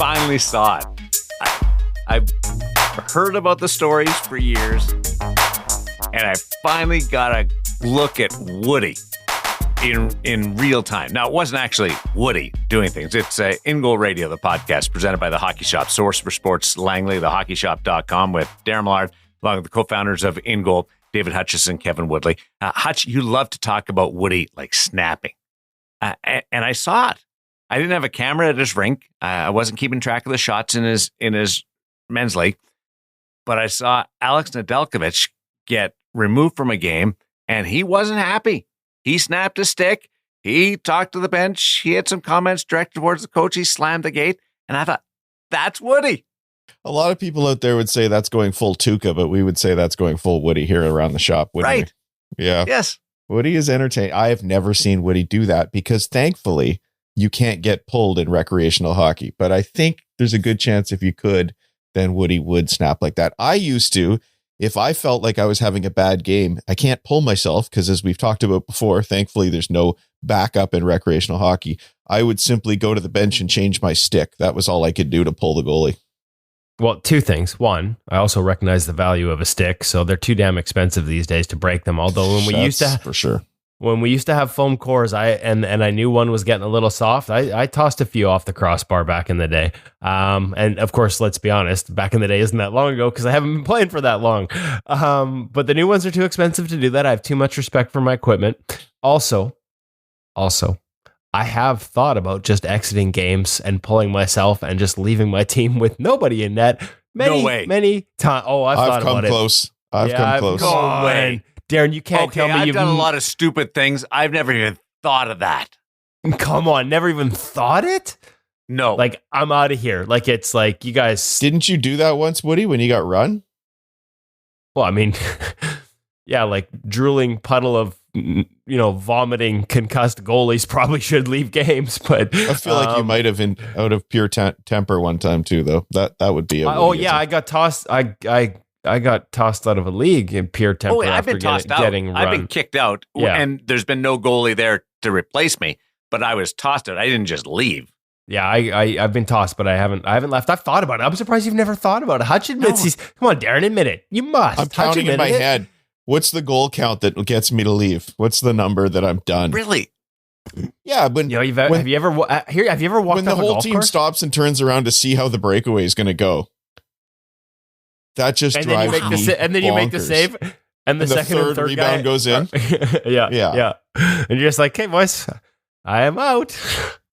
finally saw it. I've heard about the stories for years, and I finally got a look at Woody in real time. Now, it wasn't actually Woody doing things. It's InGoal Radio, the podcast presented by The Hockey Shop, source for sports, Langley, thehockeyshop.com, with Darren Millard, along with the co-founders of InGoal, David Hutchison, Kevin Woodley. Hutch, you love to talk about Woody like snapping. And I saw it. I didn't have a camera at his rink. I wasn't keeping track of the shots in his men's league. But I saw Alex Nedeljkovic get removed from a game, and he wasn't happy. He snapped a stick. He talked to the bench. He had some comments directed towards the coach. He slammed the gate. And I thought, that's Woody. A lot of people out there would say that's going full Tuca, but we would say that's going full Woody here around the shop. Right. We? Yeah. Yes. Woody is entertaining. I have never seen Woody do that because thankfully you can't get pulled in recreational hockey. But I think there's a good chance if you could, then Woody would snap like that. I used to, if I felt like I was having a bad game, I can't pull myself because, as we've talked about before, thankfully there's no backup in recreational hockey. I would simply go to the bench and change my stick. That was all I could do to pull the goalie. Well, two things. One, I also recognize the value of a stick, so they're too damn expensive these days to break them. Although when we used to, for sure, when we used to have foam cores, and I knew one was getting a little soft, I tossed a few off the crossbar back in the day. And of course, let's be honest, back in the day isn't that long ago because I haven't been playing for that long. But the new ones are too expensive to do that. I have too much respect for my equipment. Also, I have thought about just exiting games and pulling myself and just leaving my team with nobody in net. Many times. Oh, I've thought about close. it. I've come close. No way. Darren, you can't tell me I've done a lot of stupid things. I've never even thought of that. Come on, never even thought it? No. Like, I'm out of here. Like, it's like, you guys... Didn't you do that once, Woody, when you got run? Well, I mean, yeah, like drooling puddle of, vomiting concussed goalies probably should leave games, but I feel like you might have been out of pure temper one time too, though. That would be I got tossed. I got tossed out of a league in pure temper. I've been tossed out. Getting I've been kicked out, and there's been no goalie there to replace me. But I was tossed out. I didn't just leave. Yeah, I've been tossed, but I haven't left. I've thought about it. I'm surprised you've never thought about it. Hutch admits come on, Darren, admit it. You must. I'm counting in my head. What's the goal count that gets me to leave? What's the number that I'm done? Really? Yeah, but have you ever walked when the whole team stops and turns around to see how the breakaway is going to go? That just drives me. And then you make the save, and the second and third rebound guy goes in. Yeah. And you're just like, "Hey, boys, I am out.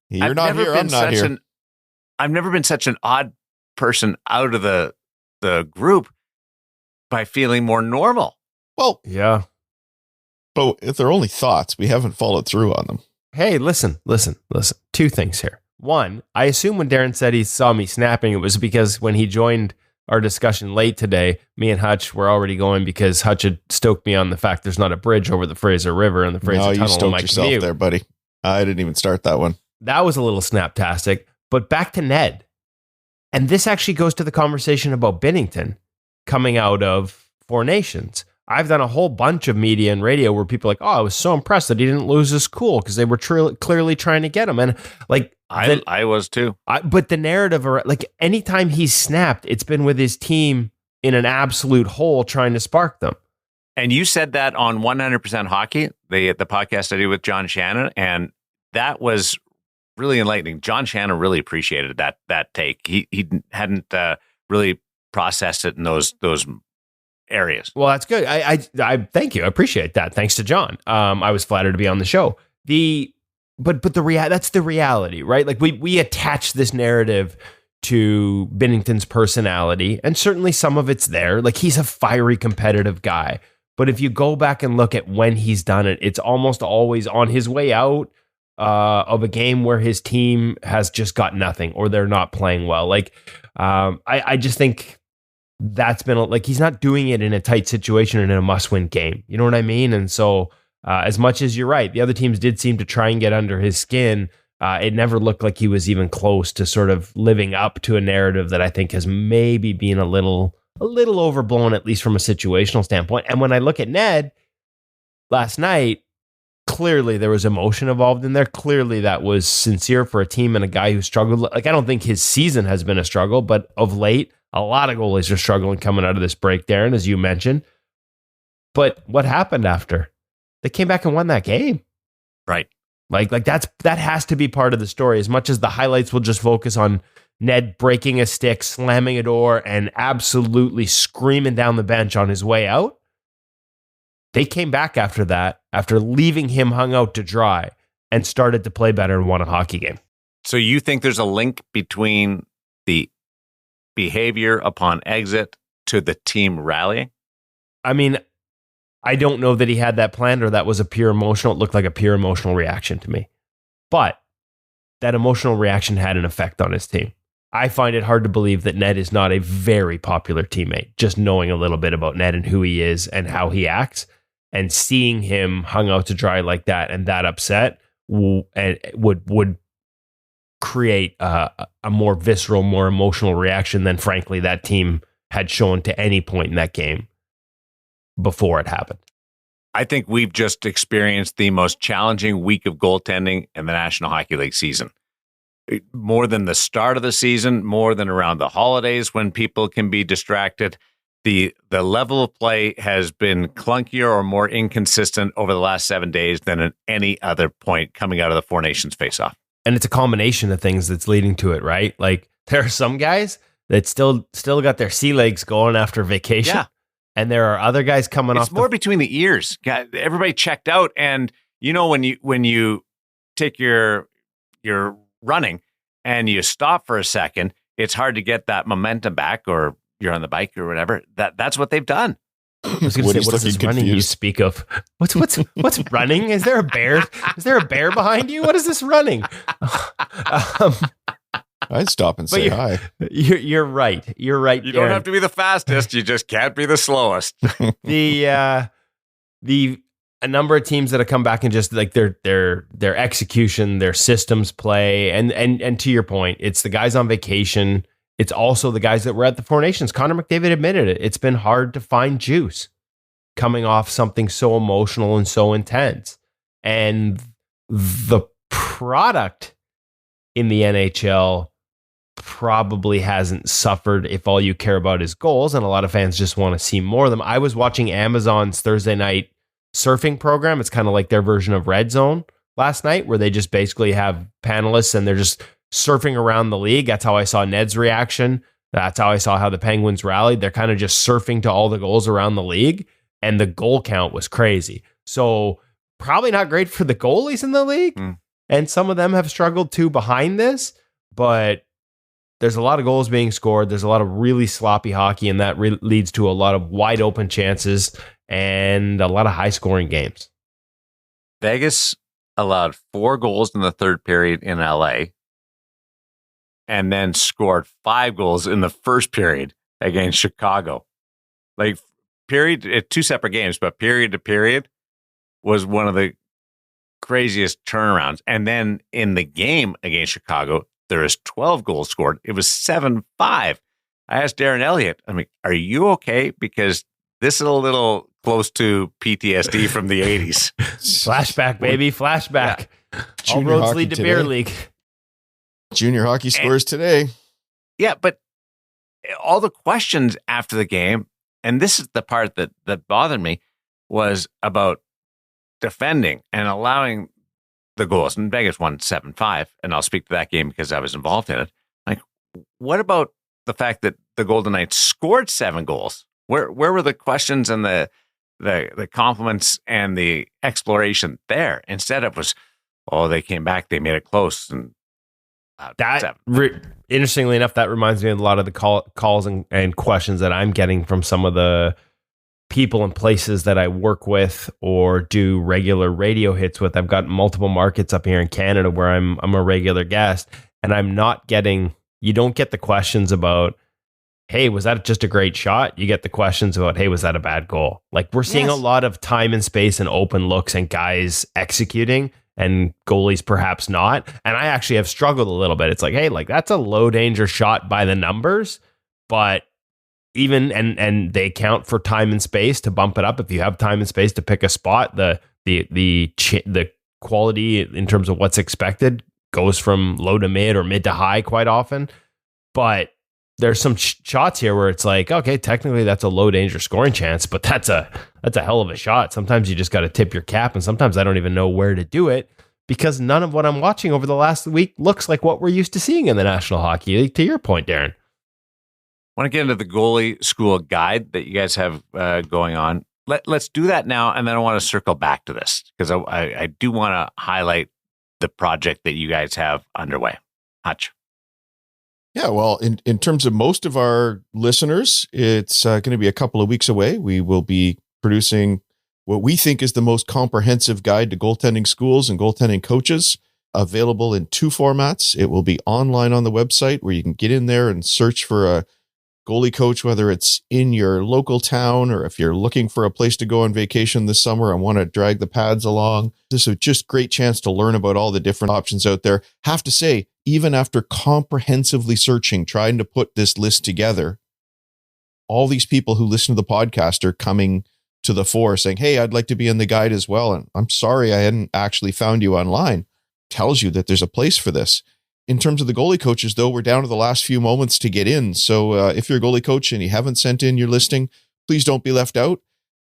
You're not here. I'm not here." I've never been such an odd person out of the group by feeling more normal. Well, yeah. But if they're only thoughts, we haven't followed through on them. Hey, listen. Two things here. One, I assume when Darren said he saw me snapping, it was because when he joined our discussion late today, me and Hutch were already going because Hutch had stoked me on the fact there's not a bridge over the Fraser River and the Fraser Tunnel. You stoked my yourself commute. There, buddy. I didn't even start that one. That was a little snaptastic. But back to Ned. And this actually goes to the conversation about Binnington coming out of Four Nations. I've done a whole bunch of media and radio where people are like, I was so impressed that he didn't lose his cool because they were clearly trying to get him. And like, I was too. But the narrative, like anytime he's snapped, it's been with his team in an absolute hole trying to spark them. And you said that on 100% Hockey, the podcast I did with John Shannon, and that was really enlightening. John Shannon really appreciated that take. He hadn't really processed it in those areas. Well, that's good. I thank you. I appreciate that. Thanks to John. I was flattered to be on the show. But that's the reality, right? Like we attach this narrative to Binnington's personality, and certainly some of it's there. Like he's a fiery, competitive guy. But if you go back and look at when he's done it, it's almost always on his way out of a game where his team has just got nothing or they're not playing well. Like I just think that's been like he's not doing it in a tight situation and in a must-win game. You know what I mean? And so as much as you're right, the other teams did seem to try and get under his skin. It never looked like he was even close to sort of living up to a narrative that I think has maybe been a little overblown, at least from a situational standpoint. And when I look at Ned last night, clearly there was emotion involved in there. Clearly that was sincere for a team and a guy who struggled. Like, I don't think his season has been a struggle, but of late, a lot of goalies are struggling coming out of this break, Darren, as you mentioned. But what happened after? They came back and won that game. Right. Like that has to be part of the story. As much as the highlights will just focus on Ned breaking a stick, slamming a door, and absolutely screaming down the bench on his way out. They came back after that, after leaving him hung out to dry, and started to play better and won a hockey game. So you think there's a link between the behavior upon exit to the team rallying? I mean, I don't know that he had that planned or that was a pure emotional. It looked like a pure emotional reaction to me. But that emotional reaction had an effect on his team. I find it hard to believe that Ned is not a very popular teammate, just knowing a little bit about Ned and who he is and how he acts. And seeing him hung out to dry like that and that upset would create a more visceral, more emotional reaction than, frankly, that team had shown to any point in that game before it happened. I think we've just experienced the most challenging week of goaltending in the National Hockey League season. More than the start of the season, more than around the holidays when people can be distracted. The level of play has been clunkier or more inconsistent over the last 7 days than at any other point coming out of the Four Nations face-off. And it's a combination of things that's leading to it, right? Like, there are some guys that still got their sea legs going after vacation. Yeah. And there are other guys coming off. It's more between the ears. Everybody checked out. And you know, when you take your running and you stop for a second, it's hard to get that momentum back, or you're on the bike or whatever. That's what they've done. I was going to say, what's this running you speak of? What's running? Is there a bear? Is there a bear behind you? What is this running? I'd stop and say hi. You're right. You're right. You don't have to be the fastest. You just can't be the slowest. A number of teams that have come back and just like their execution, their systems play, and to your point, it's the guys on vacation. It's also the guys that were at the Four Nations. Connor McDavid admitted it. It's been hard to find juice coming off something so emotional and so intense. And the product in the NHL probably hasn't suffered if all you care about is goals, and a lot of fans just want to see more of them. I was watching Amazon's Thursday night surfing program. It's kind of like their version of Red Zone last night, where they just basically have panelists and they're just surfing around the league. That's how I saw Ned's reaction. That's how I saw how the Penguins rallied. They're kind of just surfing to all the goals around the league, and the goal count was crazy. So probably not great for the goalies in the league. And some of them have struggled too behind this, but there's a lot of goals being scored. There's a lot of really sloppy hockey, and that leads to a lot of wide open chances and a lot of high scoring games. Vegas allowed 4 goals in the third period in LA, and then scored 5 goals in the first period against Chicago. Like, period, 2 separate games, but period to period was one of the craziest turnarounds. And then in the game against Chicago, there is 12 goals scored. It was 7-5. I asked Darren Elliott, are you okay? Because this is a little close to PTSD from the 80s. Flashback, baby, flashback. Yeah. All roads lead to beer league. Junior hockey scores today. Yeah, but all the questions after the game, and this is the part that bothered me, was about defending and allowing the goals. And Vegas won 7-5, and I'll speak to that game because I was involved in it. Like, what about the fact that the Golden Knights scored 7 goals? Where were the questions and the compliments and the exploration there? Instead, it was, they came back, they made it close, and interestingly enough, that reminds me of a lot of the calls and questions that I'm getting from some of the people and places that I work with or do regular radio hits with. I've got multiple markets up here in Canada where I'm a regular guest, and you don't get the questions about, hey, was that just a great shot? You get the questions about, hey, was that a bad goal? Like, we're seeing a lot of time and space and open looks and guys executing, and goalies perhaps not. And I actually have struggled a little bit. It's like, hey, like, that's a low danger shot by the numbers, but even and they account for time and space to bump it up. If you have time and space to pick a spot, the quality in terms of what's expected goes from low to mid or mid to high quite often. But there's some shots here where it's like, okay, technically that's a low danger scoring chance, but that's a hell of a shot. Sometimes you just got to tip your cap, and sometimes I don't even know where to do it because none of what I'm watching over the last week looks like what we're used to seeing in the National Hockey League. To your point, Darren. I want to get into the goalie school guide that you guys have going on. Let's do that now, and then I want to circle back to this because I do want to highlight the project that you guys have underway. Hutch. Yeah, well, in terms of most of our listeners, it's going to be a couple of weeks away. We will be producing what we think is the most comprehensive guide to goaltending schools and goaltending coaches, available in 2 formats. It will be online on the website where you can get in there and search for a goalie coach, whether it's in your local town or if you're looking for a place to go on vacation this summer and want to drag the pads along. This is just great chance to learn about all the different options out there. Have to say, even after comprehensively searching, trying to put this list together, all these people who listen to the podcast are coming to the fore saying, hey, I'd like to be in the guide as well. And I'm sorry I hadn't actually found you online. Tells you that there's a place for this. In terms of the goalie coaches, though, we're down to the last few moments to get in. So if you're a goalie coach and you haven't sent in your listing, please don't be left out.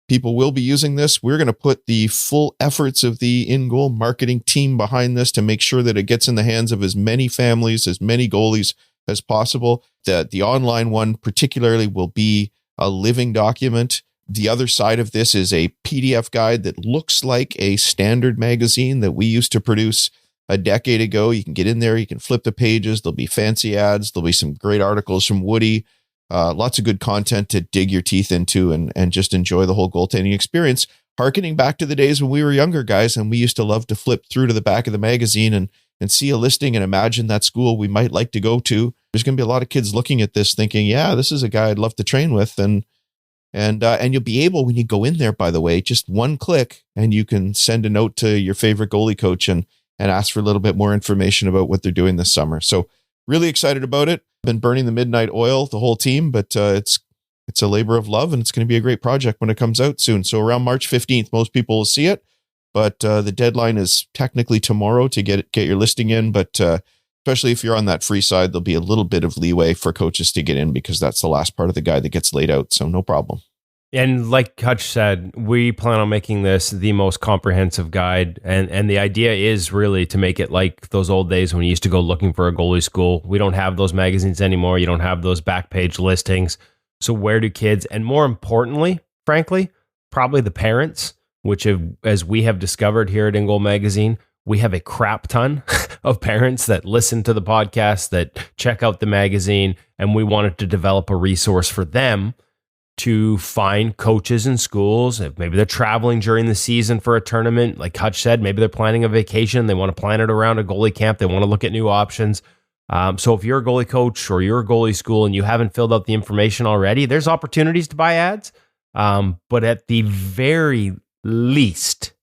People will be using this. We're going to put the full efforts of the InGoal marketing team behind this to make sure that it gets in the hands of as many families, as many goalies as possible. The online one particularly will be a living document. The other side of this is a PDF guide that looks like a standard magazine that we used to produce a decade ago. You can get in there, you can flip the pages. There'll be fancy ads. There'll be some great articles from Woody. Lots of good content to dig your teeth into and just enjoy the whole goaltending experience. Harkening back to the days when we were younger guys and we used to love to flip through to the back of the magazine and see a listing and imagine that school we might like to go to. There's going to be a lot of kids looking at this thinking, yeah, this is a guy I'd love to train with. And you'll be able, when you go in there, by the way, just one click and you can send a note to your favorite goalie coach and ask for a little bit more information about what they're doing this summer. So really excited about it. Been burning the midnight oil, the whole team, but it's a labor of love and it's going to be a great project when it comes out soon. So around March 15th, most people will see it, but the deadline is technically tomorrow to get your listing in. But especially if you're on that free side, there'll be a little bit of leeway for coaches to get in because that's the last part of the guide that gets laid out. So no problem. And like Hutch said, we plan on making this the most comprehensive guide. And the idea is really to make it like those old days when you used to go looking for a goalie school. We don't have those magazines anymore. You don't have those back page listings. So where do kids, and more importantly, frankly, probably the parents, as we have discovered here at InGoal Magazine, we have a crap ton of parents that listen to the podcast, that check out the magazine, and we wanted to develop a resource for them to find coaches in schools. If maybe they're traveling during the season for a tournament, like Hutch said, maybe they're planning a vacation. They want to plan it around a goalie camp. They want to look at new options. So if you're a goalie coach or you're a goalie school and you haven't filled out the information already, there's opportunities to buy ads. But at the very least,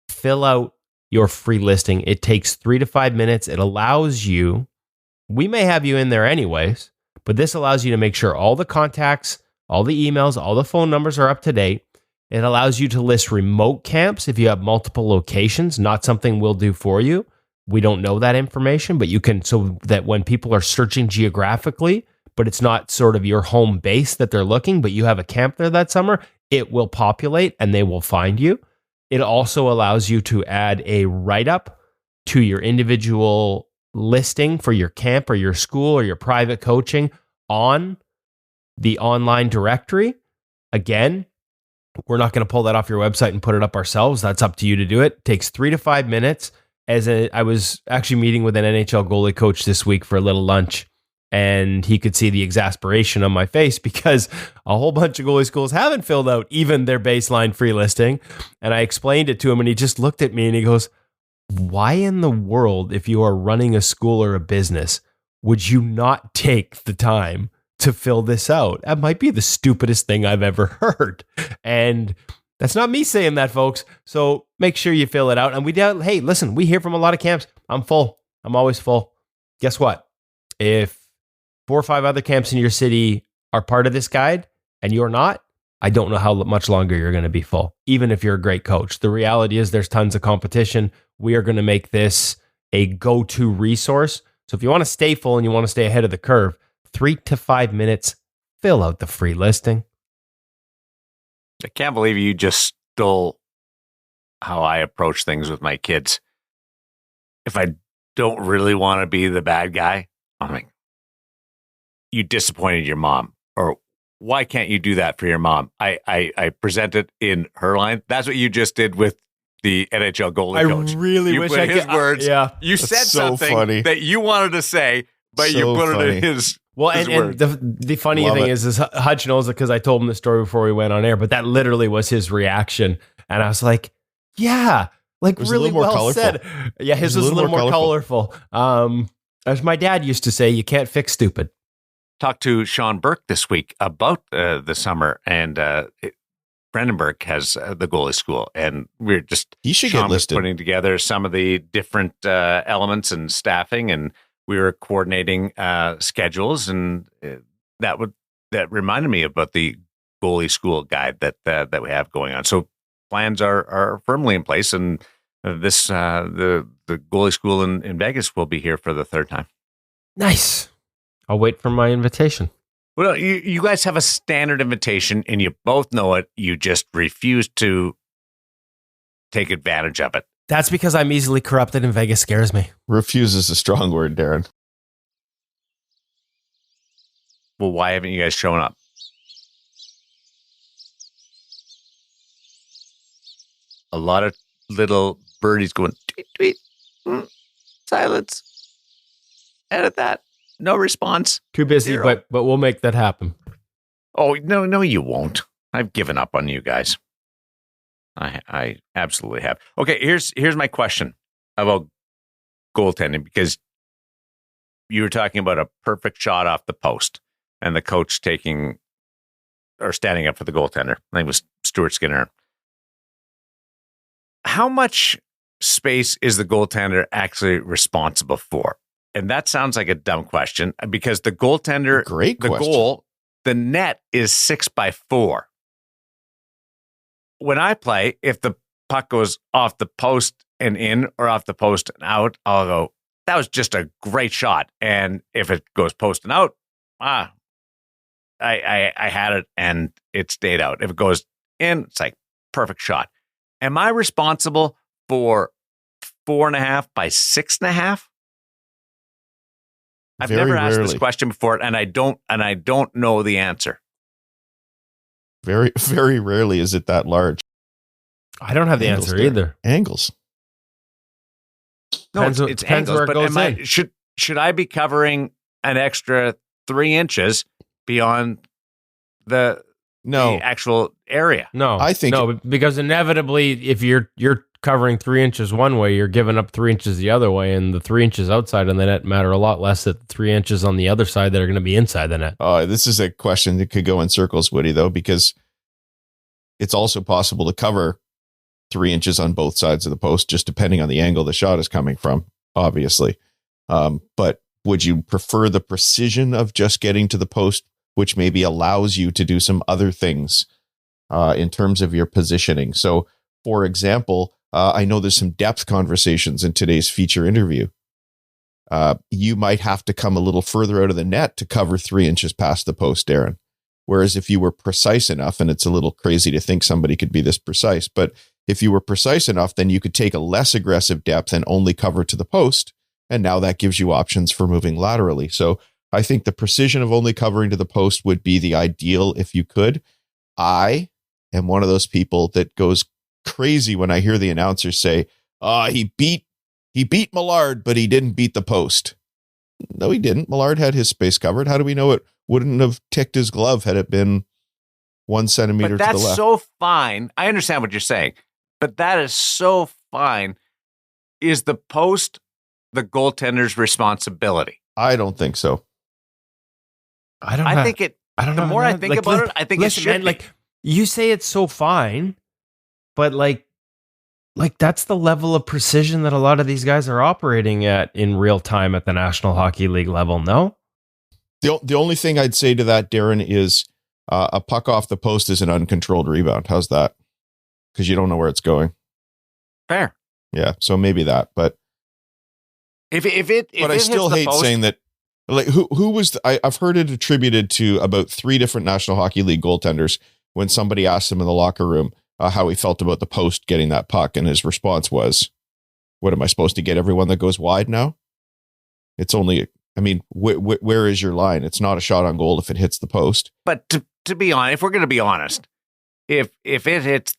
fill out your free listing. It takes 3 to 5 minutes. It allows you, we may have you in there anyways, but this allows you to make sure all the contacts, all the emails, all the phone numbers are up to date. It allows you to list remote camps if you have multiple locations, not something we'll do for you. We don't know that information, but you can, so that when people are searching geographically, but it's not sort of your home base that they're looking, but you have a camp there that summer, it will populate and they will find you. It also allows you to add a write-up to your individual listing for your camp or your school or your private coaching on the online directory. Again, we're not going to pull that off your website and put it up ourselves. That's up to you to do it. It takes 3 to 5 minutes. I was actually meeting with an NHL goalie coach this week for a little lunch, and he could see the exasperation on my face because a whole bunch of goalie schools haven't filled out even their baseline free listing. And I explained it to him, and he just looked at me and he goes, why in the world, if you are running a school or a business, would you not take the time to fill this out? That might be the stupidest thing I've ever heard. And that's not me saying that, folks. So make sure you fill it out. And hey, listen, we hear from a lot of camps. I'm full. I'm always full. Guess what? If 4 or 5 other camps in your city are part of this guide and you're not, I don't know how much longer you're going to be full, even if you're a great coach. The reality is there's tons of competition. we are going to make this a go-to resource. So if you want to stay full and you want to stay ahead of the curve, 3 to 5 minutes, fill out the free listing. I can't believe you just stole how I approach things with my kids. If I don't really want to be the bad guy, I'm like, you disappointed your mom, or why can't you do that for your mom? I present it in her line. That's what you just did with the NHL goalie coach. I really you wish put I his could. words. Yeah. You That's said so something funny. that you wanted to say, but So you put funny. it in his. Well, his and words. the funny Love thing it. is Hutch knows it because I told him the story before we went on air, but that literally was his reaction. And I was like, yeah, like It was a really little more well colorful. said. Yeah, his was a little more colorful. As my dad used to say, you can't fix stupid. Talked to Sean Burke this week about the summer, and Brendan Burke has the goalie school, and we're just He should Sean get was listed. putting together some of the different elements and staffing, and we were coordinating schedules, and that reminded me about the goalie school guide that we have going on. So plans are firmly in place, and this the goalie school in Vegas will be here for the third time. Nice. I'll wait for my invitation. Well, you guys have a standard invitation, and you both know it. You just refuse to take advantage of it. That's because I'm easily corrupted and Vegas scares me. Refuse is a strong word, Darren. Well, why haven't you guys shown up? A lot of little birdies going, tweet, tweet, silence. Edit that. No response. Too busy, Zero. but we'll make that happen. Oh, no, you won't. I've given up on you guys. I absolutely have. Okay, here's my question about goaltending, because you were talking about a perfect shot off the post and the coach standing up for the goaltender. I think it was Stuart Skinner. How much space is the goaltender actually responsible for? And that sounds like a dumb question, because the goaltender, Great the question. goal, the net is 6x4. When I play, if the puck goes off the post and in, or off the post and out, I'll go, that was just a great shot. And if it goes post and out, I had it and it stayed out. If it goes in, it's like perfect shot. Am I responsible for 4.5 by 6.5? I've Very never asked this rarely. question before, and I don't know the answer. Very, very rarely is it that large. I don't have the Angles answer there. either. Angles. No, Depends- it's depends angles, where it but goes in. should I be covering an extra 3 inches beyond the No, actual area? No, I think- no, because inevitably, if you're covering 3 inches one way, you're giving up 3 inches the other way, and the 3 inches outside of the net matter a lot less than 3 inches on the other side that are going to be inside the net. this is a question that could go in circles, Woody, though, because it's also possible to cover 3 inches on both sides of the post, just depending on the angle the shot is coming from, obviously. But would you prefer the precision of just getting to the post, which maybe allows you to do some other things in terms of your positioning? So, for example, I know there's some depth conversations in today's feature interview. You might have to come a little further out of the net to cover 3 inches past the post, Darren. Whereas if you were precise enough, and it's a little crazy to think somebody could be this precise, but if you were precise enough, then you could take a less aggressive depth and only cover to the post. And now that gives you options for moving laterally. So I think the precision of only covering to the post would be the ideal if you could. I am one of those people that goes crazy when I hear the announcers say, he beat Millard, but he didn't beat the post. No, he didn't. Millard had his space covered. How do we know it wouldn't have ticked his glove had it been 1 centimeter But to the that's left? so fine. I understand what you're saying, but that is so fine. Is the post the goaltender's responsibility? I don't think so. I don't. I think it. I don't The know. more I think about it, I think it should be. Like you say, it's so fine, but like that's the level of precision that a lot of these guys are operating at in real time at the National Hockey League level. No. The only thing I'd say to that, Darren, is a puck off the post is an uncontrolled rebound. How's that? Because you don't know where it's going. Fair. Yeah, so maybe that, but If I it still hits the hate post, saying that. Like who was I've heard it attributed to about 3 different National Hockey League goaltenders when somebody asked him in the locker room how he felt about the post getting that puck, and his response was, "What am I supposed to get everyone that goes wide now? It's only, I mean, where is your line? It's not a shot on goal if it hits the post." But to be honest, if we're going to be honest, if it hits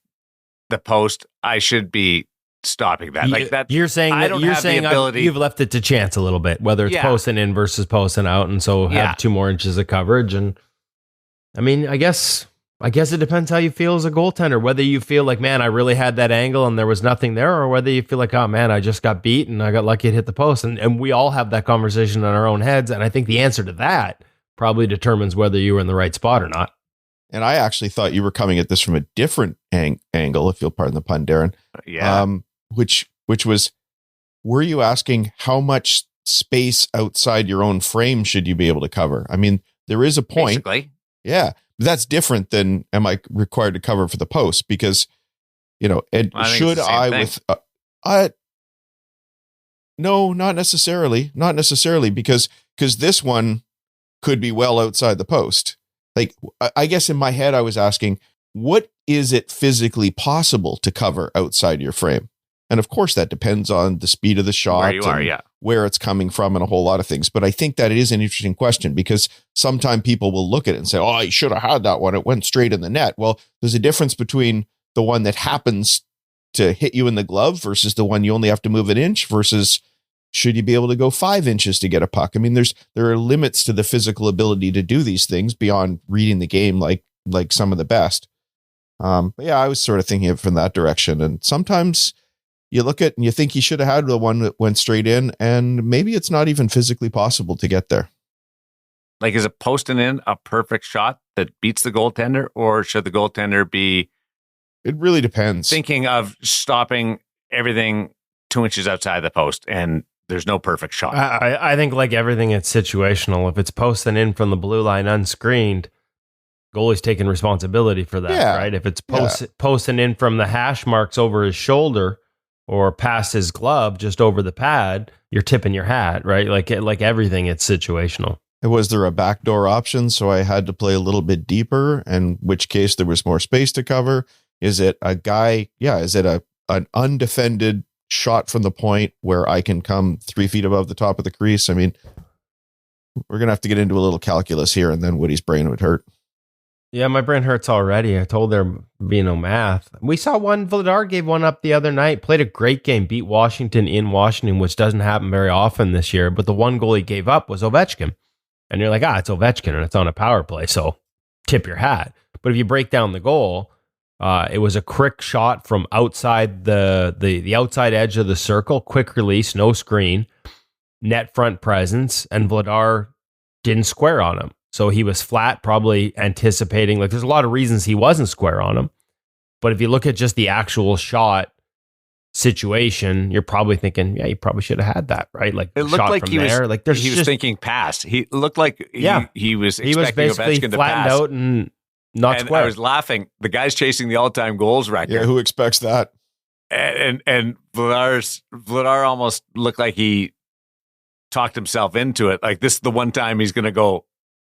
the post, I should be stopping that. Like that. You're saying I that don't you're have the saying ability. you've left it to chance a little bit, whether it's Yeah. posting in versus posting out, and so Yeah. have 2 more inches of coverage. And I mean, I guess it depends how you feel as a goaltender. Whether you feel like, man, I really had that angle and there was nothing there, or whether you feel like, oh man, I just got beat and I got lucky to hit the post. And we all have that conversation in our own heads. And I think the answer to that probably determines whether you were in the right spot or not. And I actually thought you were coming at this from a different angle, if you'll pardon the pun, Darren. Yeah. Which was, were you asking how much space outside your own frame should you be able to cover? I mean, there is a point. Basically. Yeah. That's different than, am I required to cover for the post? Because, and I think should it's the same I thing. no, not necessarily. Not necessarily, because this one could be well outside the post. Like, I guess in my head, I was asking, what is it physically possible to cover outside your frame? And of course, that depends on the speed of the shot, Where you are, and yeah. where it's coming from, and a whole lot of things. But I think that it is an interesting question, because sometimes people will look at it and say, oh, you should have had that one. It went straight in the net. Well, there's a difference between the one that happens to hit you in the glove versus the one you only have to move an inch, versus should you be able to go 5 inches to get a puck? I mean, there are limits to the physical ability to do these things beyond reading the game like some of the best. But yeah, I was sort of thinking of it from that direction. And sometimes you look at and you think he should have had the one that went straight in, and maybe it's not even physically possible to get there. Like, is it posting in a perfect shot that beats the goaltender, or should the goaltender be It really depends. thinking of stopping everything 2 inches outside the post, and there's no perfect shot? I think, like everything, it's situational. If it's posting in from the blue line unscreened, goalie's taking responsibility for that, Yeah. right? If it's posting in from the hash marks over his shoulder or past his glove just over the pad, you're tipping your hat, right? Like everything, it's situational. Was there a backdoor option, so I had to play a little bit deeper, in which case there was more space to cover? Is it a guy? Yeah. Is it an undefended shot from the point where I can come 3 feet above the top of the crease? I mean, we're going to have to get into a little calculus here, and then Woody's brain would hurt. Yeah, my brain hurts already. I told there be no math. We saw one, Vladar gave one up the other night, played a great game, beat Washington in Washington, which doesn't happen very often this year. But the one goal he gave up was Ovechkin. And you're like, it's Ovechkin and it's on a power play, so tip your hat. But if you break down the goal, it was a quick shot from outside the outside edge of the circle, quick release, no screen, net front presence, and Vladar didn't square on him. So he was flat, probably anticipating, like, there's a lot of reasons he wasn't square on him. But if you look at just the actual shot situation, you're probably thinking, yeah, you probably should have had that, right? Like, It looked shot like from he there. was, Like, there's he was just, thinking pass. He looked like he was he was expecting basically Ovechkin to flattened pass. out and not And square. I was laughing. The guy's chasing the all-time goals record. Yeah, who expects that? And Vladar almost looked like he talked himself into it. Like, this is the one time he's going to go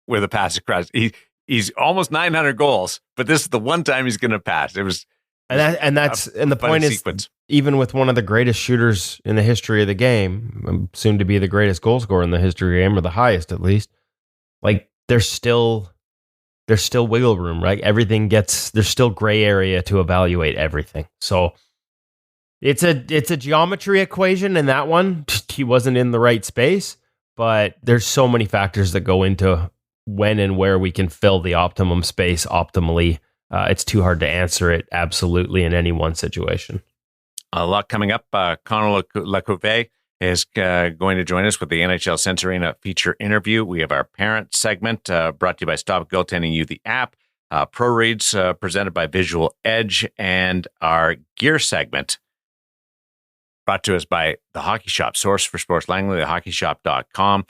where the pass across. He's almost 900 goals, but this is the one time he's going to pass. It was, and the point is, sequence. even with one of the greatest shooters in the history of the game, soon to be the greatest goal scorer in the history of the game, or the highest at least, like, there's still wiggle room, right? There's still gray area to evaluate everything. So it's a geometry equation in that one. He wasn't in the right space, but there's so many factors that go into when and where we can fill the optimum space optimally. It's too hard to answer it absolutely in any one situation. A lot coming up. Connor LaCouvee is going to join us with the NHL Sense Arena feature interview. We have our parent segment brought to you by Stop Goaltending You, the app. Pro Reads presented by Visual Edge, and our gear segment brought to us by The Hockey Shop, source for sports Langley, thehockeyshop.com,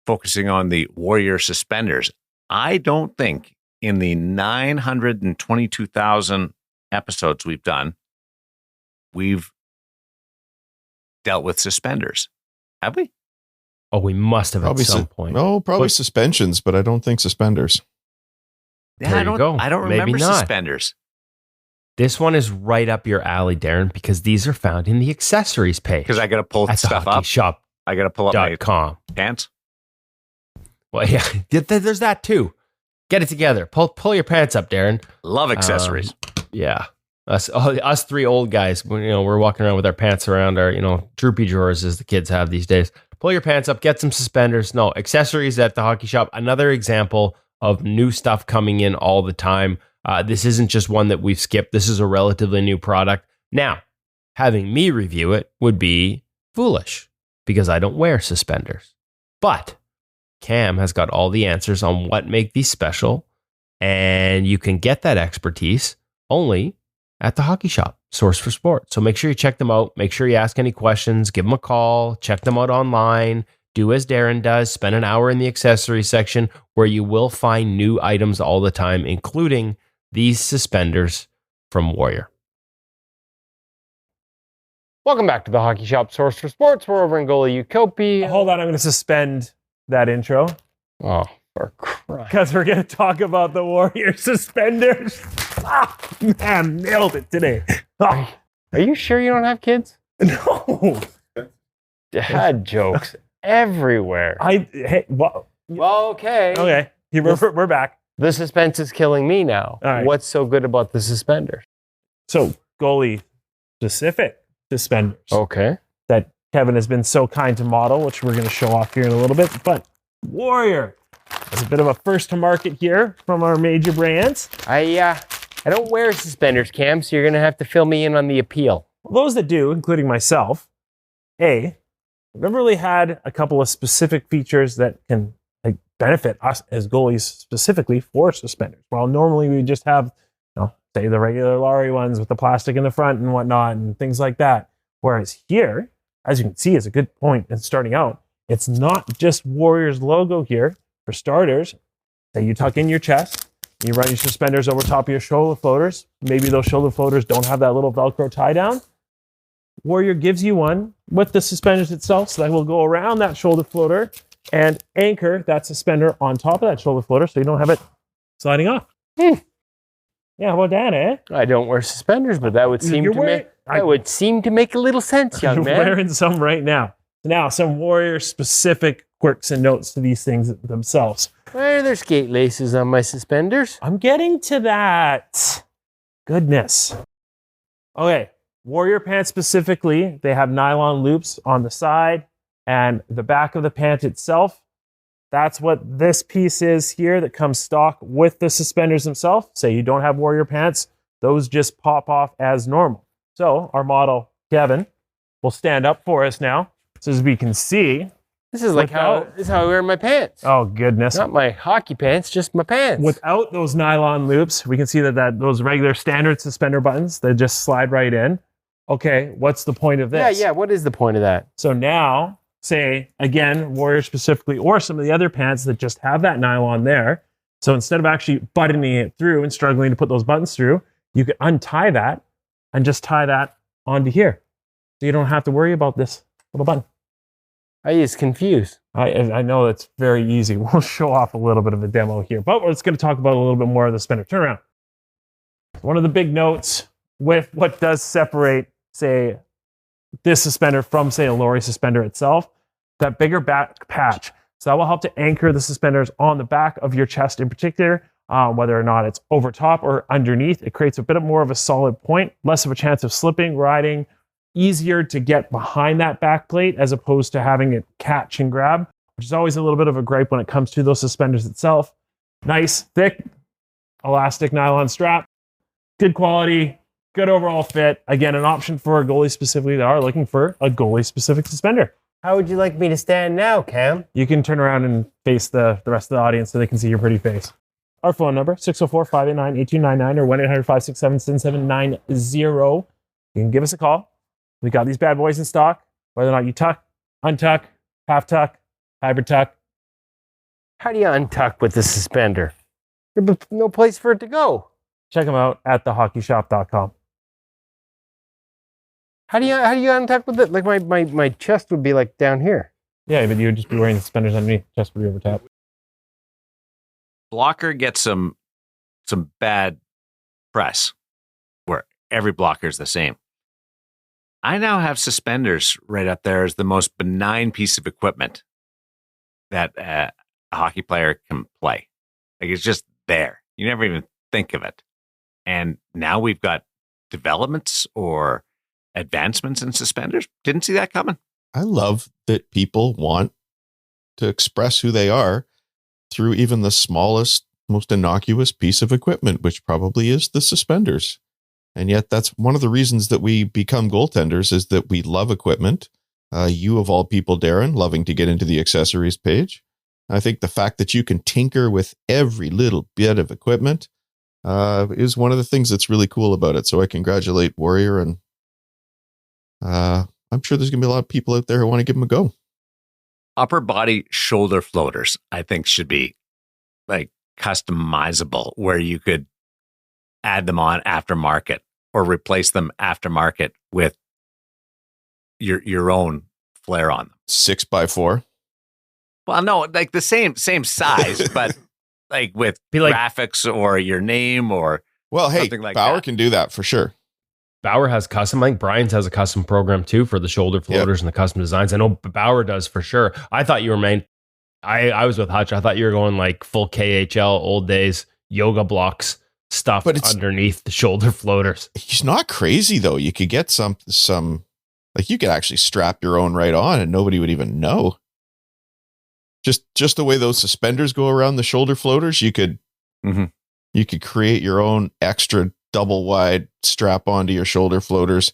focusing on the Warrior suspenders. I don't think in the 922,000 episodes we've done, we've dealt with suspenders. Have we? Oh, we must have at some point. No, probably But- suspensions, but I don't think suspenders. Yeah, There you go. I don't Maybe remember not. suspenders. This one is right up your alley, Darren, because these are found in the accessories page. Because I got to pull at stuff up. thehockeyshop.com. I got to pull up my pants. Well, yeah, there's that too. Get it together. Pull your pants up, Darren. Love accessories. Yeah. Us three old guys, we're walking around with our pants around our, droopy drawers as the kids have these days. Pull your pants up, get some suspenders. No, accessories at the hockey shop. Another example of new stuff coming in all the time. This isn't just one that we've skipped. This is a relatively new product. Now, having me review it would be foolish because I don't wear suspenders. But Cam has got all the answers on what make these special, and you can get that expertise only at the hockey shop, Source for Sport. So make sure you check them out. Make sure you ask any questions, give them a call, check them out online. Do as Darren does, spend an hour in the accessories section where you will find new items all the time, including these suspenders from Warrior. Welcome back to the Hockey Shop, Source for Sports. We're over in Goalie Utopia. Hold on, I'm going to suspend that intro Oh, for Christ. because we're going to talk about the Warrior suspenders. Ah, man, nailed it today. Ah, Are you sure you don't have kids? no, Dad jokes everywhere. well, Well, okay. okay, we're back. The suspense is killing me now. All right. What's so good about the suspenders? So goalie specific suspenders Okay. that Kevin has been so kind to model, which we're going to show off here in a little bit. But Warrior is a bit of a first to market here from our major brands. I don't wear suspenders, Cam, so you're going to have to fill me in on the appeal. Well, those that do, including myself, we've never really had a couple of specific features that can benefit us as goalies specifically for suspenders. While normally we just have, say the regular Laurie ones with the plastic in the front and whatnot and things like that. Whereas here, as you can see, is a good point in starting out. It's not just Warrior's logo here. For starters, say you tuck in your chest, you run your suspenders over top of your shoulder floaters. Maybe those shoulder floaters don't have that little Velcro tie down. Warrior gives you one with the suspenders itself, so that will go around that shoulder floater and anchor that suspender on top of that shoulder floater so you don't have it sliding off. Yeah, how about that, eh? I don't wear suspenders, but that would seem to make a little sense, young You're man. wearing some right now. Now, some Warrior specific quirks and notes to these things themselves. Why are there skate laces on my suspenders? I'm getting to that. Goodness. Okay, Warrior pants specifically, they have nylon loops on the side and the back of the pant itself. That's what this piece is here that comes stock with the suspenders themselves. Say you don't have Warrior pants, those just pop off as normal. So our model, Kevin, will stand up for us now. So as we can see, This is how I wear my pants. oh goodness. Not my hockey pants, just my pants. Without those nylon loops, we can see that those regular standard suspender buttons, they just slide right in. Okay, what's the point of this? Yeah, what is the point of that? So now, say, again, Warrior specifically, or some of the other pants that just have that nylon there. So instead of actually buttoning it through and struggling to put those buttons through, you can untie that and just tie that onto here. So you don't have to worry about this little button. I is confused. I know it's very easy. We'll show off a little bit of a demo here, but we're just going to talk about a little bit more of the spinner turnaround. One of the big notes with what does separate, say, this suspender from, say, a Laurie suspender itself, that bigger back patch. So that will help to anchor the suspenders on the back of your chest in particular, whether or not it's over top or underneath. It creates a bit more of a solid point, less of a chance of slipping, riding, easier to get behind that back plate as opposed to having it catch and grab, which is always a little bit of a gripe when it comes to those suspenders itself. Nice, thick, elastic nylon strap, good quality, good overall fit. Again, an option for a goalie specifically that are looking for a goalie specific suspender. How would you like me to stand now, Cam? You can turn around and face the rest of the audience so they can see your pretty face. Our phone number, 604-589-8299 or 1-800-567-7790. You can give us a call. We got these bad boys in stock, whether or not you tuck, untuck, half tuck, hybrid tuck. How do you untuck with the suspender? There's no place for it to go. Check them out at thehockeyshop.com. How do you untuck with it? Like my chest would be like down here. Yeah, but you would just be wearing the suspenders underneath. Chest would be over top. Blocker gets some bad press where every blocker is the same. I now have suspenders right up there as the most benign piece of equipment that a hockey player can play. Like, it's just there. You never even think of it. And now we've got developments or advancements in suspenders. Didn't see that coming. I love that people want to express who they are through even the smallest, most innocuous piece of equipment, which probably is the suspenders. And yet that's one of the reasons that we become goaltenders, is that we love equipment. You of all people, Darren, loving to get into the accessories page. I think the fact that you can tinker with every little bit of equipment is one of the things that's really cool about it. So I congratulate Warrior, and I'm sure there's going to be a lot of people out there who want to give them a go. Upper body shoulder floaters, I think, should be like customizable, where you could add them on aftermarket or replace them aftermarket with your own flair on them. 6x4. Well, no, like the same size, but like with graphics or your name or something like Bauer that. can do that for sure. Bauer has custom. I think Brian's has a custom program too for the shoulder floaters and the custom designs. I know Bauer does for sure. I thought you were I was with Hutch. I thought you were going like full KHL old days yoga blocks stuff underneath the shoulder floaters. He's not crazy though. You could get some like you could actually strap your own right on and nobody would even know. Just the way those suspenders go around the shoulder floaters, you could create your own extra double wide strap onto your shoulder floaters.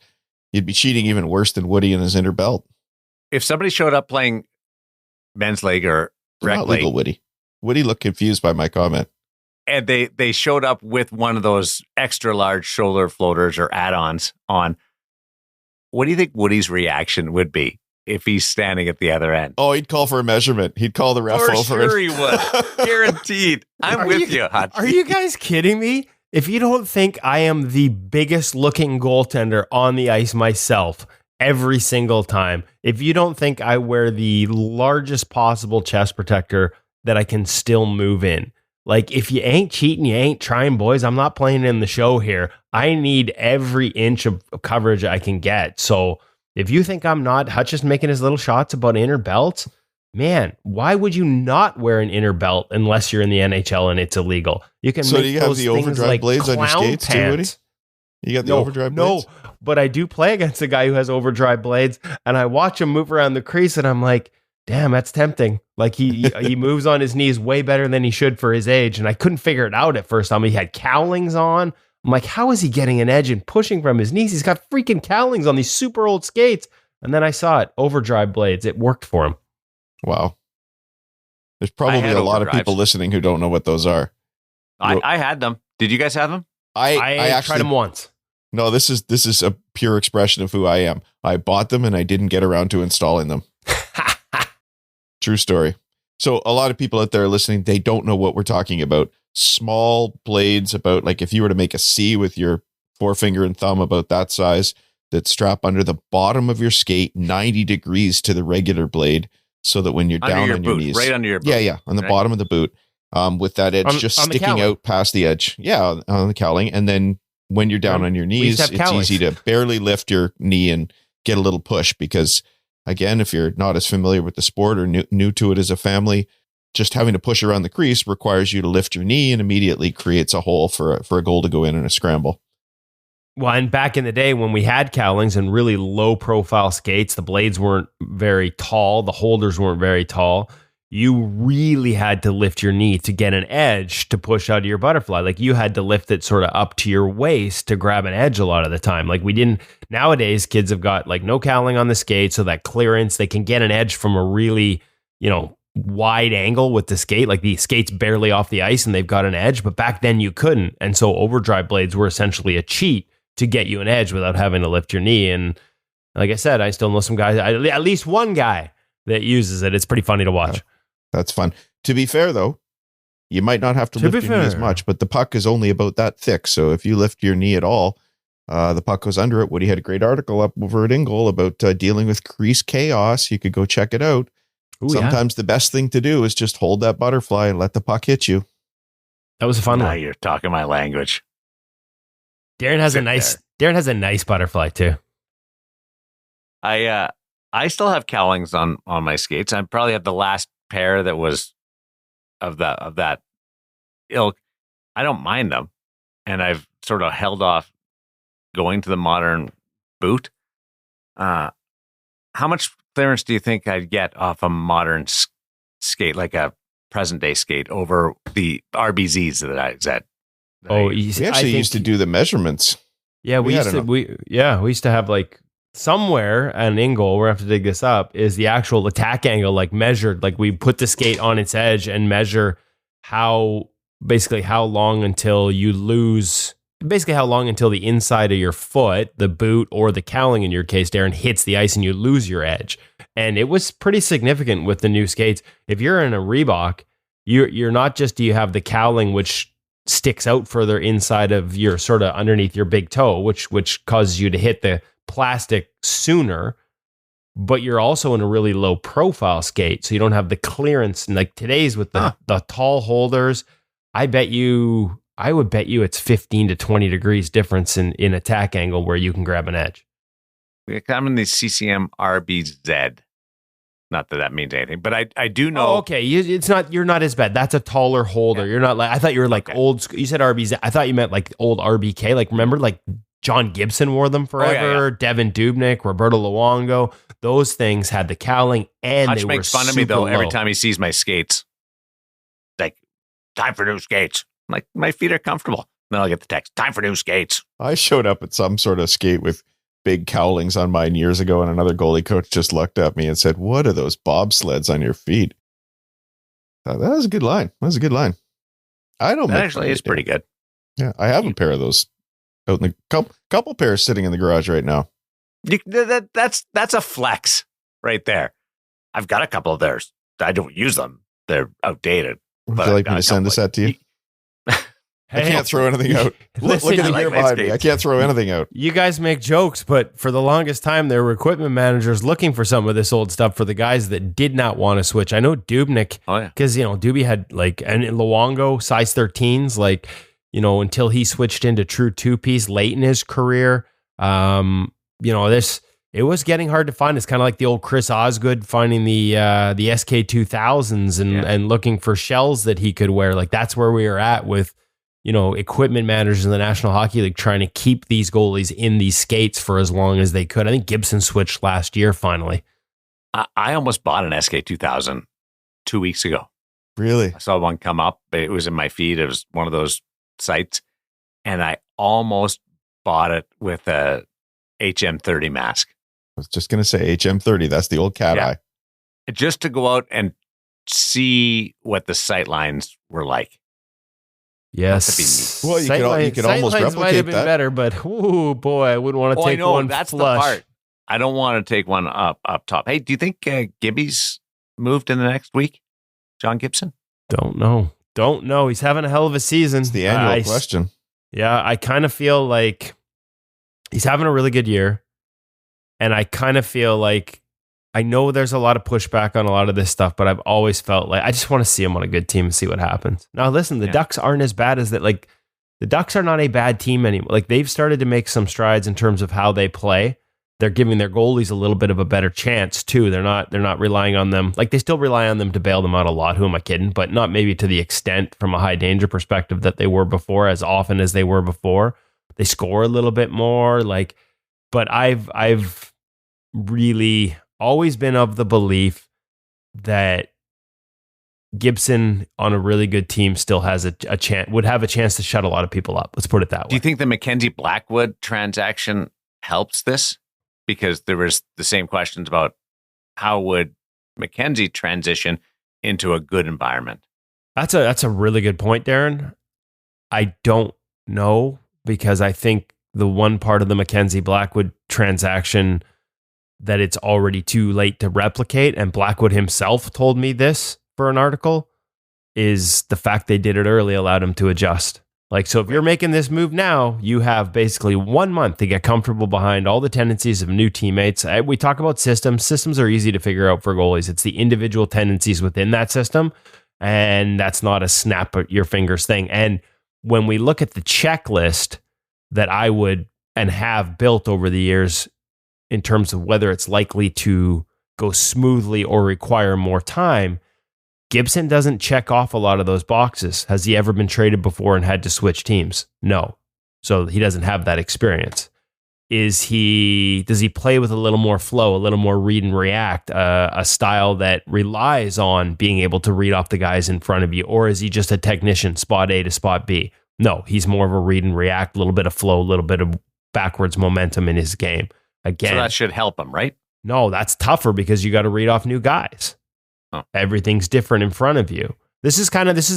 You'd be cheating even worse than Woody in his inner belt. If somebody showed up playing men's league or rec league, legal Woody looked confused by my comment. And they showed up with one of those extra large shoulder floaters or add-ons on, what do you think Woody's reaction would be if he's standing at the other end? Oh, he'd call for a measurement. He'd call the ref over. Sure he would. Guaranteed. I'm with you, Hutch. Are you guys kidding me? If you don't think I am the biggest looking goaltender on the ice myself every single time, if you don't think I wear the largest possible chest protector that I can still move in, like, if you ain't cheating, you ain't trying, boys. I'm not playing in the show here. I need every inch of coverage I can get. So if you think I'm not, Hutch is making his little shots about inner belts. Man, why would you not wear an inner belt unless you're in the NHL and it's illegal? You can. So make do you have the overdrive like blades on your skates too, Woody? You got the overdrive blades? No, but I do play against a guy who has overdrive blades, and I watch him move around the crease, and I'm like, damn, that's tempting. Like he moves on his knees way better than he should for his age, and I couldn't figure it out at first. I mean, he had cowlings on. I'm like, how is he getting an edge and pushing from his knees? He's got freaking cowlings on these super old skates. And then I saw it, overdrive blades. It worked for him. Wow. There's probably a lot of people listening who don't know what those are. I had them. Did you guys have them? I actually tried them once. No, this is a pure expression of who I am. I bought them and I didn't get around to installing them. True story. So a lot of people out there listening, they don't know what we're talking about. Small blades, about like if you were to make a C with your forefinger and thumb, about that size, that strap under the bottom of your skate 90 degrees to the regular blade, so that when you're down on your knees, right under your boot. Yeah, on the bottom of the boot, with that edge just sticking out past the edge. Yeah, on the cowling. And then when you're down on your knees, it's easy to barely lift your knee and get a little push, because again, if you're not as familiar with the sport or new to it as a family, just having to push around the crease requires you to lift your knee and immediately creates a hole for a goal to go in a scramble. Well, and back in the day when we had cowlings and really low profile skates, the blades weren't very tall, the holders weren't very tall. You really had to lift your knee to get an edge to push out of your butterfly. Like, you had to lift it sort of up to your waist to grab an edge a lot of the time. Like, we didn't. Nowadays, kids have got like no cowling on the skate, so that clearance, they can get an edge from a really, wide angle with the skate. Like, the skate's barely off the ice and they've got an edge, but back then you couldn't. And so overdrive blades were essentially a cheat to get you an edge without having to lift your knee. And like I said, I still know some guys, at least one guy that uses it. It's pretty funny to watch. That's fun. To be fair, though, you might not have to lift your knee as much, but the puck is only about that thick. So if you lift your knee at all, The puck goes under it. Woody had a great article up over at InGoal about dealing with crease chaos. You could go check it out. Ooh, Sometimes the best thing to do is just hold that butterfly and let the puck hit you. That was a fun Now one. you're talking my language. Darren has Sit Darren has a nice butterfly too. I still have cowlings on my skates. I probably have the last pair that was of that ilk. I don't mind them, and I've sort of held off going to the modern boot. How much clearance do you think I'd get off a modern skate, like a present day skate, over the RBZs that I said? We actually used to do the measurements. Yeah, we used to have like somewhere at an InGoal, we're gonna have to dig this up, is the actual attack angle like measured. Like we put the skate on its edge and measure how long until you lose, basically how long until the inside of your foot, the boot or the cowling in your case, Darren, hits the ice and you lose your edge. And it was pretty significant with the new skates. If you're in a Reebok, you're not just, do you have the cowling which sticks out further inside of your sort of underneath your big toe, which causes you to hit the plastic sooner, but you're also in a really low profile skate, so you don't have the clearance. And like today's with the tall holders, I would bet you it's 15 to 20 degrees difference in attack angle where you can grab an edge. I'm in the CCM RBZ. Not that means anything, but I do know. Oh, okay. You're not as bad. That's a taller holder. Yeah. You're not like, I thought you were like old. You said RBZ. I thought you meant like old RBK. Like remember, like John Gibson wore them forever. Oh, yeah. Devin Dubnyk, Roberto Luongo. Those things had the cowling, and Hutch they makes were fun of me though low. every time he sees my skates. Like, time for new skates. I'm like, my feet are comfortable. Then I'll get the text, time for new skates. I showed up at some sort of skate with big cowlings on mine years ago, and another goalie coach just looked at me and said, "What are those bobsleds on your feet?" That was a good line. I don't. That actually is pretty good. Yeah, I have a pair of those out in the couple pairs sitting in the garage right now. That's a flex right there. I've got a couple of theirs. I don't use them. They're outdated. Would you like me to send this out to you? I can't throw anything out. Look at the gear behind me. I can't throw anything out. You guys make jokes, but for the longest time, there were equipment managers looking for some of this old stuff for the guys that did not want to switch. I know Dubnyk, because, Doobie had like, and Luongo, size 13s, like, until he switched into true two-piece late in his career. It was getting hard to find. It's kind of like the old Chris Osgood finding the SK 2000s and looking for shells that he could wear. Like that's where we are at with, equipment managers in the National Hockey League trying to keep these goalies in these skates for as long as they could. I think Gibson switched last year finally. I almost bought an SK 2000 2 weeks ago. Really? I saw one come up. It was in my feed. It was one of those sites. And I almost bought it with a HM30 mask. I was just going to say HM30. That's the old cat eye. Just to go out and see what the sight lines were like. Yes. Well, you could almost replicate might have been that. better, but oh boy, I wouldn't want to take one that's flush. The part. I don't want to take one up top. Hey, do you think Gibby's moved in the next week? John Gibson? Don't know. He's having a hell of a season. It's the annual question. Yeah, I kind of feel like he's having a really good year. And I kind of feel like, I know there's a lot of pushback on a lot of this stuff, but I've always felt like I just want to see him on a good team and see what happens. Now, listen, the Ducks aren't as bad as that. Like, the Ducks are not a bad team anymore. Like, they've started to make some strides in terms of how they play. They're giving their goalies a little bit of a better chance too. They're not relying on them. Like, they still rely on them to bail them out a lot. Who am I kidding? But not maybe to the extent from a high danger perspective that they were before, as often as they were before. They score a little bit more. Like, but I've really always been of the belief that Gibson on a really good team still has a chance, would have a chance to shut a lot of people up. Let's put it that way. Do you think the Mackenzie Blackwood transaction helps this? Because there was the same questions about how would Mackenzie transition into a good environment. That's a really good point, Darren. I don't know, because I think the one part of the Mackenzie Blackwood transaction that it's already too late to replicate, and Blackwood himself told me this for an article, is the fact they did it early allowed him to adjust. Like, so if you're making this move now, you have basically 1 month to get comfortable behind all the tendencies of new teammates. We talk about systems. Systems are easy to figure out for goalies. It's the individual tendencies within that system. And that's not a snap at your fingers thing. And when we look at the checklist that I would and have built over the years in terms of whether it's likely to go smoothly or require more time, Gibson doesn't check off a lot of those boxes. Has he ever been traded before and had to switch teams? No. So he doesn't have that experience. Does he play with a little more flow, a little more read and react, a style that relies on being able to read off the guys in front of you? Or is he just a technician, spot A to spot B? No, he's more of a read and react, a little bit of flow, a little bit of backwards momentum in his game. Again, so that should help him, right? No, that's tougher because you got to read off new guys. Oh. Everything's different in front of you. This is a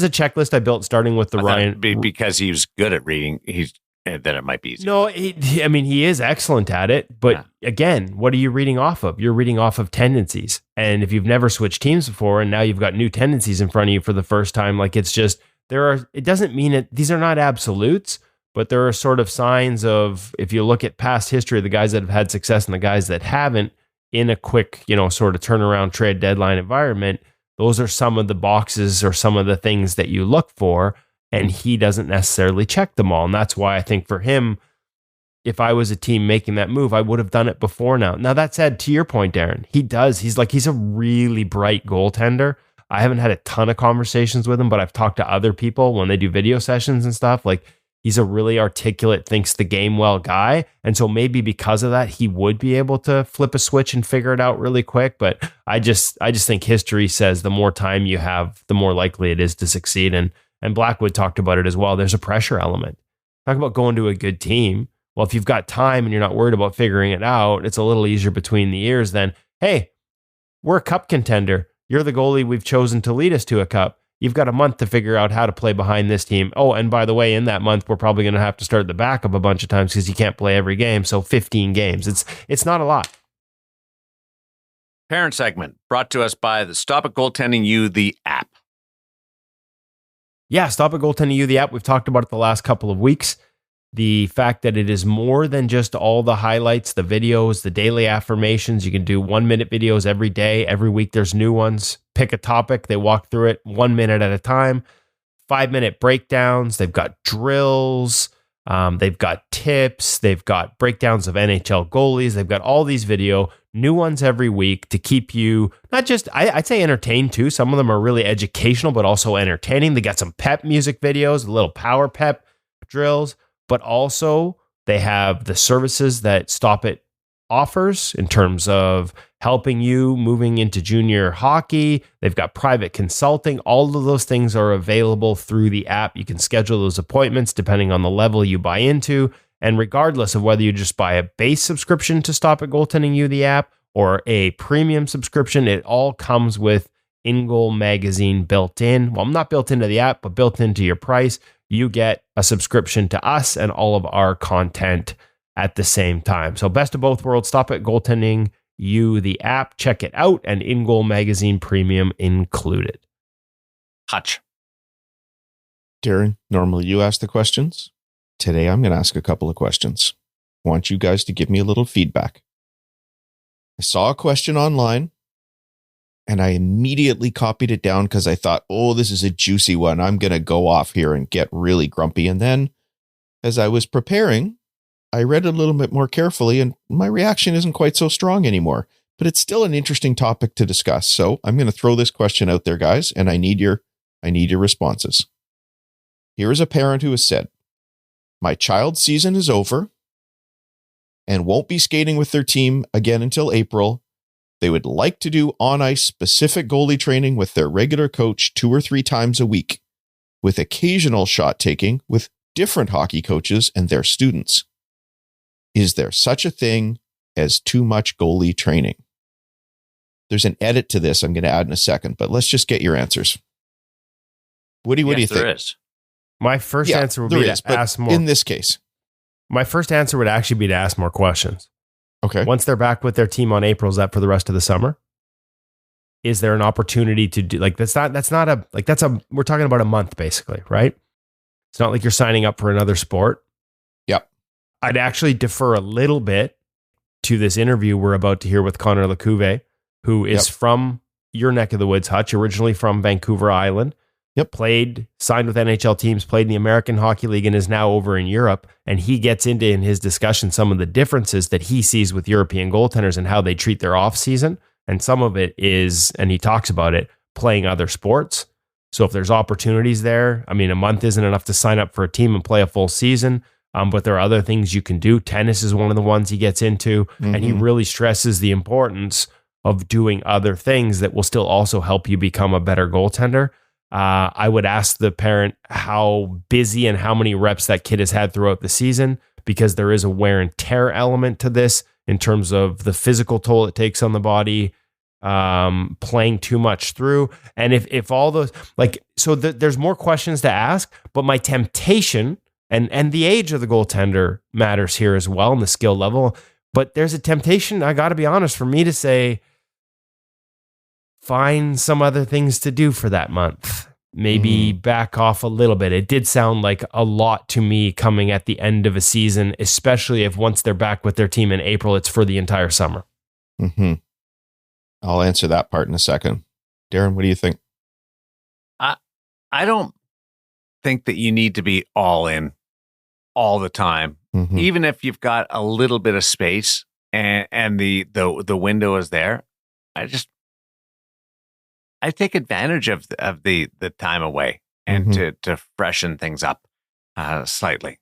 checklist I built starting with the Ryan. Because he was good at reading, then it might be easy. No, he is excellent at it. But again, what are you reading off of? You're reading off of tendencies. And if you've never switched teams before and now you've got new tendencies in front of you for the first time, like it's just, it doesn't mean it, these are not absolutes, but there are sort of signs of, if you look at past history of the guys that have had success and the guys that haven't, in a quick, sort of turnaround trade deadline environment, those are some of the boxes or some of the things that you look for, and he doesn't necessarily check them all. And that's why I think for him, if I was a team making that move, I would have done it before now. Now, that said, to your point, Darren, he does. He's a really bright goaltender. I haven't had a ton of conversations with him, but I've talked to other people when they do video sessions and stuff. Like, he's a really articulate, thinks the game well guy. And so maybe because of that, he would be able to flip a switch and figure it out really quick. But I just think history says the more time you have, the more likely it is to succeed. And Blackwood talked about it as well. There's a pressure element. Talk about going to a good team. Well, if you've got time and you're not worried about figuring it out, it's a little easier between the ears than, hey, we're a cup contender. You're the goalie we've chosen to lead us to a cup. You've got a month to figure out how to play behind this team. Oh, and by the way, in that month, we're probably going to have to start the backup a bunch of times because you can't play every game. So 15 games. It's not a lot. Parent segment brought to us by the Stop It Goaltending You, the app. Yeah, Stop It Goaltending You, the app. We've talked about it the last couple of weeks. The fact that it is more than just all the highlights, the videos, the daily affirmations. You can do 1-minute videos every day. Every week there's new ones. Pick a topic. They walk through it 1 minute at a time. 5-minute breakdowns. They've got drills. They've got tips. They've got breakdowns of NHL goalies. They've got all these new ones every week to keep you not just, I'd say entertained too. Some of them are really educational, but also entertaining. They got some pep music videos, a little power pep drills. But also they have the services that Stop It offers in terms of helping you moving into junior hockey. They've got private consulting. All of those things are available through the app. You can schedule those appointments depending on the level you buy into. And regardless of whether you just buy a base subscription to Stop It Goaltending You, the app, or a premium subscription, it all comes with InGoal magazine built in. Well, not built into the app, but built into your price. You get a subscription to us and all of our content at the same time. So best of both worlds, Stop It Goaltending You, the app. Check it out, and InGoal magazine premium included. Hutch. Darren, normally you ask the questions. Today I'm going to ask a couple of questions. I want you guys to give me a little feedback. I saw a question online, and I immediately copied it down because I thought, oh, this is a juicy one. I'm going to go off here and get really grumpy. And then as I was preparing, I read it a little bit more carefully, and my reaction isn't quite so strong anymore. But it's still an interesting topic to discuss. So I'm going to throw this question out there, guys, and I need your responses. Here is a parent who has said, my child's season is over and won't be skating with their team again until April. They would like to do on-ice specific goalie training with their regular coach 2 or 3 times a week, with occasional shot taking with different hockey coaches and their students. Is there such a thing as too much goalie training? There's an edit to this I'm going to add in a second, but let's just get your answers. Woody, what do you think? There is. My first answer would be to ask more. In this case, my first answer would actually be to ask more questions. Okay. Once they're back with their team on April, is that for the rest of the summer? Is there an opportunity to do we're talking about a month basically, right? It's not like you're signing up for another sport. Yep. I'd actually defer a little bit to this interview we're about to hear with Connor LaCouvee, who is from your neck of the woods, Hutch, originally from Vancouver Island. Yep. Signed with NHL teams, played in the American Hockey League, and is now over in Europe. And he gets into, in his discussion, some of the differences that he sees with European goaltenders and how they treat their off season. And some of it is, and he talks about it, playing other sports. So if there's opportunities there, I mean, a month isn't enough to sign up for a team and play a full season. But there are other things you can do. Tennis is one of the ones he gets into. And he really stresses the importance of doing other things that will still also help you become a better goaltender. I would ask the parent how busy and how many reps that kid has had throughout the season, because there is a wear and tear element to this in terms of the physical toll it takes on the body, playing too much through. And if all those, there's more questions to ask, but my temptation and the age of the goaltender matters here as well, and the skill level. But there's a temptation, I got to be honest, for me to say, find some other things to do for that month. Maybe back off a little bit. It did sound like a lot to me coming at the end of a season, especially if once they're back with their team in April, it's for the entire summer. I'll answer that part in a second. Darren, what do you think? I don't think that you need to be all in all the time, even if you've got a little bit of space and the window is there. I take advantage of the time away and to freshen things up slightly,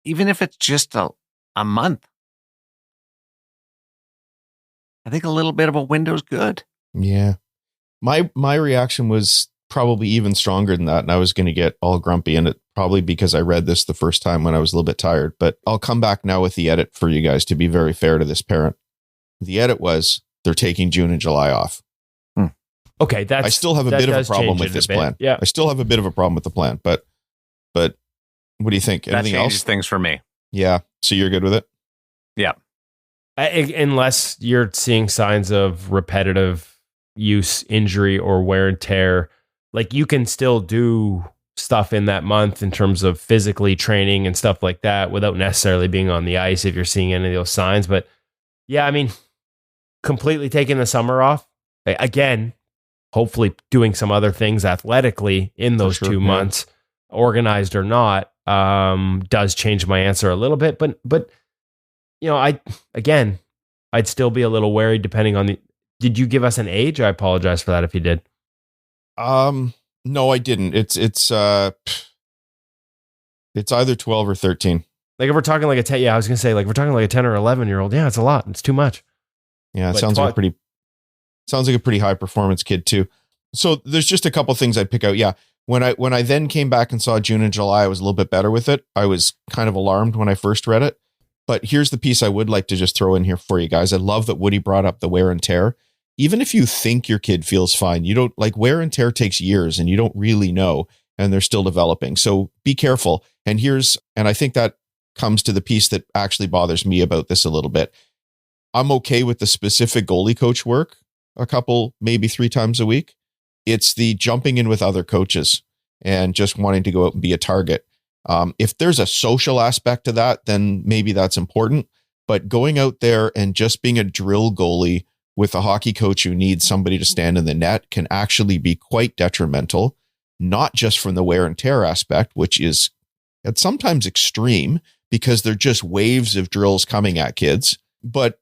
even if it's just a month. I think a little bit of a window is good. Yeah, my reaction was probably even stronger than that, and I was going to get all grumpy, and it probably because I read this the first time when I was a little bit tired. But I'll come back now with the edit for you guys to be very fair to this parent. The edit was they're taking June and July off. Okay, I still have a bit of a problem with this plan. Yeah, I still have a bit of a problem with the plan, but what do you think? Anything that changes else? Things for me. Yeah, so you're good with it? Yeah. Unless you're seeing signs of repetitive use, injury, or wear and tear, like you can still do stuff in that month in terms of physically training and stuff like that without necessarily being on the ice if you're seeing any of those signs. But yeah, I mean, completely taking the summer off, again, hopefully doing some other things athletically in those 2 months, organized or not, does change my answer a little bit. But you know, I'd still be a little wary depending on did you give us an age? I apologize for that if you did. No, I didn't. It's either 12 or 13. Like if we're talking like a 10, I was going to say like we're talking like a 10 or 11-year-old. Yeah, it's a lot. It's too much. Yeah, it sounds like a pretty high performance kid too. So there's just a couple things I'd pick out. Yeah. When I then came back and saw June and July, I was a little bit better with it. I was kind of alarmed when I first read it. But here's the piece I would like to just throw in here for you guys. I love that Woody brought up the wear and tear. Even if you think your kid feels fine, you don't, like, wear and tear takes years and you don't really know, and they're still developing. So be careful. And I think that comes to the piece that actually bothers me about this a little bit. I'm okay with the specific goalie coach work a couple, maybe 3 times a week. It's the jumping in with other coaches and just wanting to go out and be a target. If there's a social aspect to that, then maybe that's important. But going out there and just being a drill goalie with a hockey coach who needs somebody to stand in the net can actually be quite detrimental, not just from the wear and tear aspect, which is sometimes extreme because they're just waves of drills coming at kids, but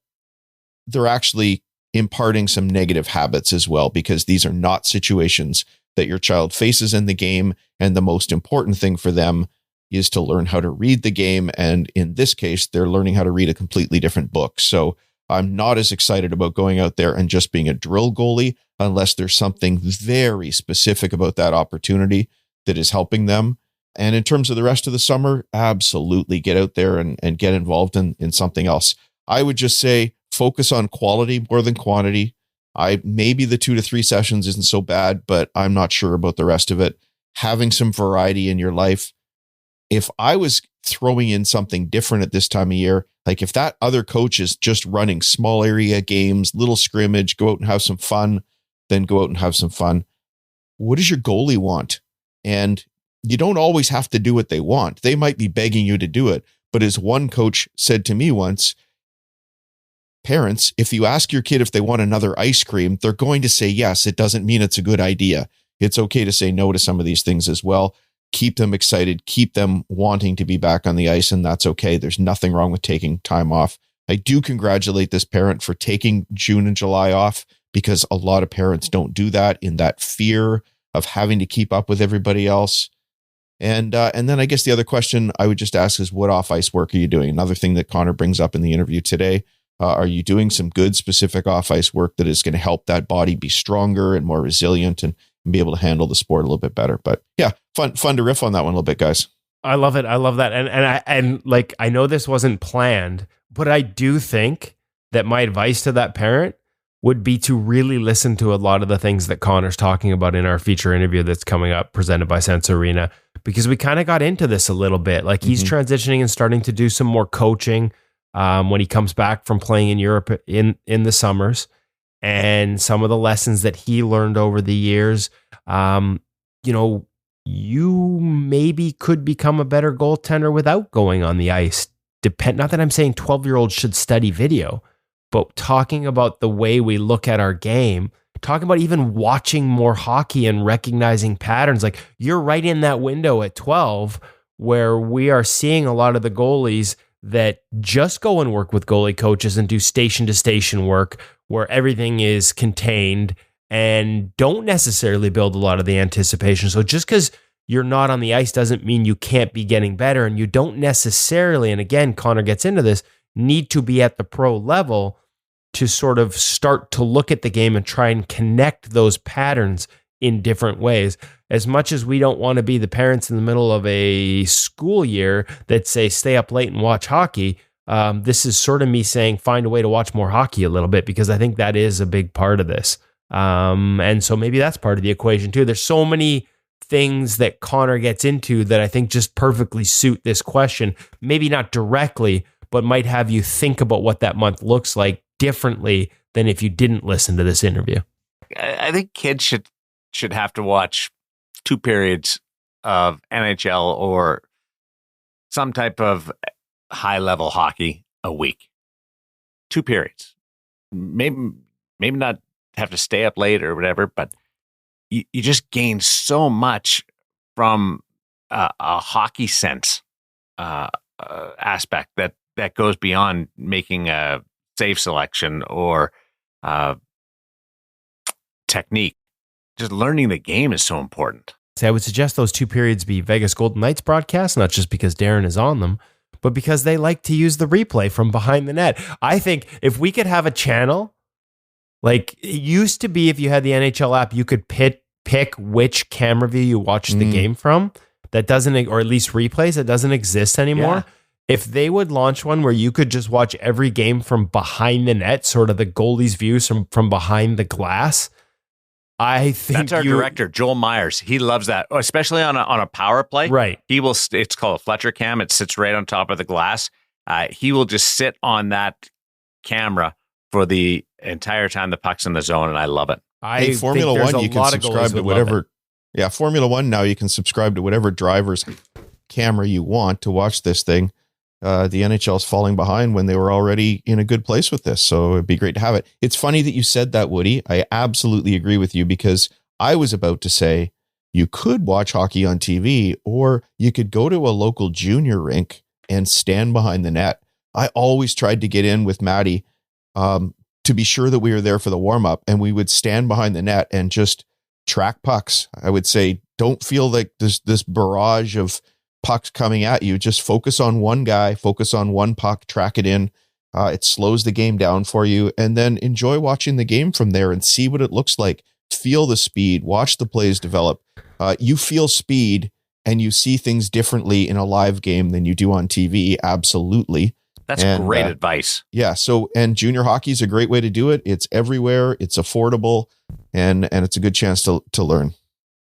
they're actually imparting some negative habits as well, because these are not situations that your child faces in the game. And the most important thing for them is to learn how to read the game. And in this case, they're learning how to read a completely different book. So I'm not as excited about going out there and just being a drill goalie unless there's something very specific about that opportunity that is helping them. And in terms of the rest of the summer, absolutely get out there and get involved in something else. I would just say focus on quality more than quantity. Maybe the 2 to 3 sessions isn't so bad, but I'm not sure about the rest of it. Having some variety in your life. If I was throwing in something different at this time of year, like if that other coach is just running small area games, little scrimmage, go out and have some fun, then go out and have some fun. What does your goalie want? And you don't always have to do what they want. They might be begging you to do it. But as one coach said to me once, parents, if you ask your kid if they want another ice cream, they're going to say yes. It doesn't mean it's a good idea. It's okay to say no to some of these things as well. Keep them excited, keep them wanting to be back on the ice, and that's okay. There's nothing wrong with taking time off. I do congratulate this parent for taking June and July off, because a lot of parents don't do that in that fear of having to keep up with everybody else. And then I guess the other question I would just ask is, what off-ice work are you doing? Another thing that Connor brings up in the interview today. Are you doing some good specific off-ice work that is going to help that body be stronger and more resilient and be able to handle the sport a little bit better? But yeah, fun to riff on that one a little bit, guys. I love it. I love that. And I know this wasn't planned, but I do think that my advice to that parent would be to really listen to a lot of the things that Connor's talking about in our feature interview that's coming up, presented by Sense Arena, because we kind of got into this a little bit. Like, he's transitioning and starting to do some more coaching when he comes back from playing in Europe in the summers, and some of the lessons that he learned over the years. You maybe could become a better goaltender without going on the ice. Not that I'm saying 12-year-olds should study video, but talking about the way we look at our game, talking about even watching more hockey and recognizing patterns. Like, you're right in that window at 12 where we are seeing a lot of the goalies that just go and work with goalie coaches and do station-to-station work where everything is contained and don't necessarily build a lot of the anticipation. So just because you're not on the ice doesn't mean you can't be getting better, and you don't necessarily, and again, Connor gets into this, need to be at the pro level to sort of start to look at the game and try and connect those patterns in different ways. As much as we don't want to be the parents in the middle of a school year that say, stay up late and watch hockey, this is sort of me saying, find a way to watch more hockey a little bit, because I think that is a big part of this. And so maybe that's part of the equation too. There's so many things that Connor gets into that I think just perfectly suit this question. Maybe not directly, but might have you think about what that month looks like differently than if you didn't listen to this interview. I think kids should have to watch 2 periods of NHL or some type of high-level hockey a week. 2 periods. Maybe not have to stay up late or whatever, but you just gain so much from a hockey sense aspect that goes beyond making a save selection or technique. Just learning the game is so important. I would suggest those 2 periods be Vegas Golden Knights broadcasts, not just because Darren is on them, but because they like to use the replay from behind the net. I think if we could have a channel, like it used to be, if you had the NHL app, you could pick which camera view you watch the game from. That doesn't, or at least replays, that doesn't exist anymore. Yeah. If they would launch one where you could just watch every game from behind the net, sort of the goalie's views from behind the glass, I think that's our director, Joel Myers. He loves that, especially on a power play. Right. He will. It's called a Fletcher cam. It sits right on top of the glass. He will just sit on that camera for the entire time the puck's in the zone, and I love it. Hey, Formula One, you can subscribe to whatever. Yeah, Formula One now you can subscribe to whatever driver's camera you want to watch this thing. The NHL is falling behind when they were already in a good place with this. So it'd be great to have it. It's funny that you said that, Woody. I absolutely agree with you, because I was about to say you could watch hockey on TV, or you could go to a local junior rink and stand behind the net. I always tried to get in with Maddie to be sure that we were there for the warm up, and we would stand behind the net and just track pucks. I would say, don't feel like there's this barrage of pucks coming at you. Just focus on one guy, focus on one puck, track it in. It slows the game down for you, and then enjoy watching the game from there and see what it looks like. Feel the speed, watch the plays develop. You feel speed and you see things differently in a live game than you do on TV. Absolutely. That's great advice. Yeah. So, and junior hockey is a great way to do it. It's everywhere. It's affordable, and it's a good chance to learn.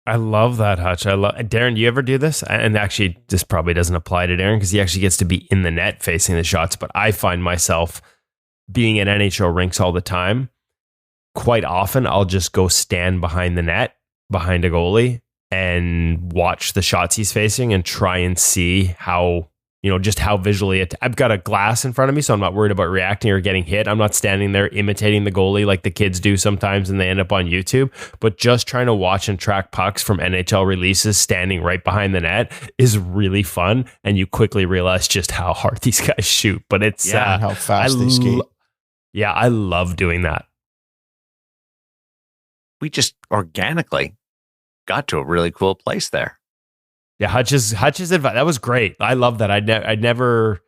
I love that, Hutch. Darren, do you ever do this? And actually, this probably doesn't apply to Darren because he actually gets to be in the net facing the shots. But I find myself being at NHL rinks all the time. Quite often, I'll just go stand behind the net, behind a goalie, and watch the shots he's facing and try and see how, just how visually I've got a glass in front of me, so I'm not worried about reacting or getting hit. I'm not standing there imitating the goalie like the kids do sometimes and they end up on YouTube, but just trying to watch and track pucks from NHL releases standing right behind the net is really fun. And you quickly realize just how hard these guys shoot, but it's and how fast they skate. Yeah, I love doing that. We just organically got to a really cool place there. Yeah, Hutch's advice, that was great. I love that. I'd never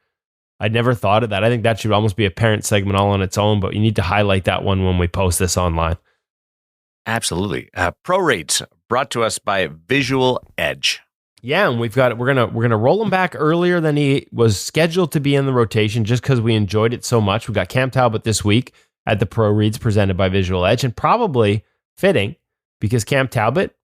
thought of that. I think that should almost be a parent segment all on its own, but you need to highlight that one when we post this online. Absolutely. Pro Reads brought to us by Visual Edge. Yeah, and we're gonna roll him back earlier than he was scheduled to be in the rotation, just because we enjoyed it so much. We got Cam Talbot this week at the Pro Reads presented by Visual Edge, and probably fitting because Cam Talbot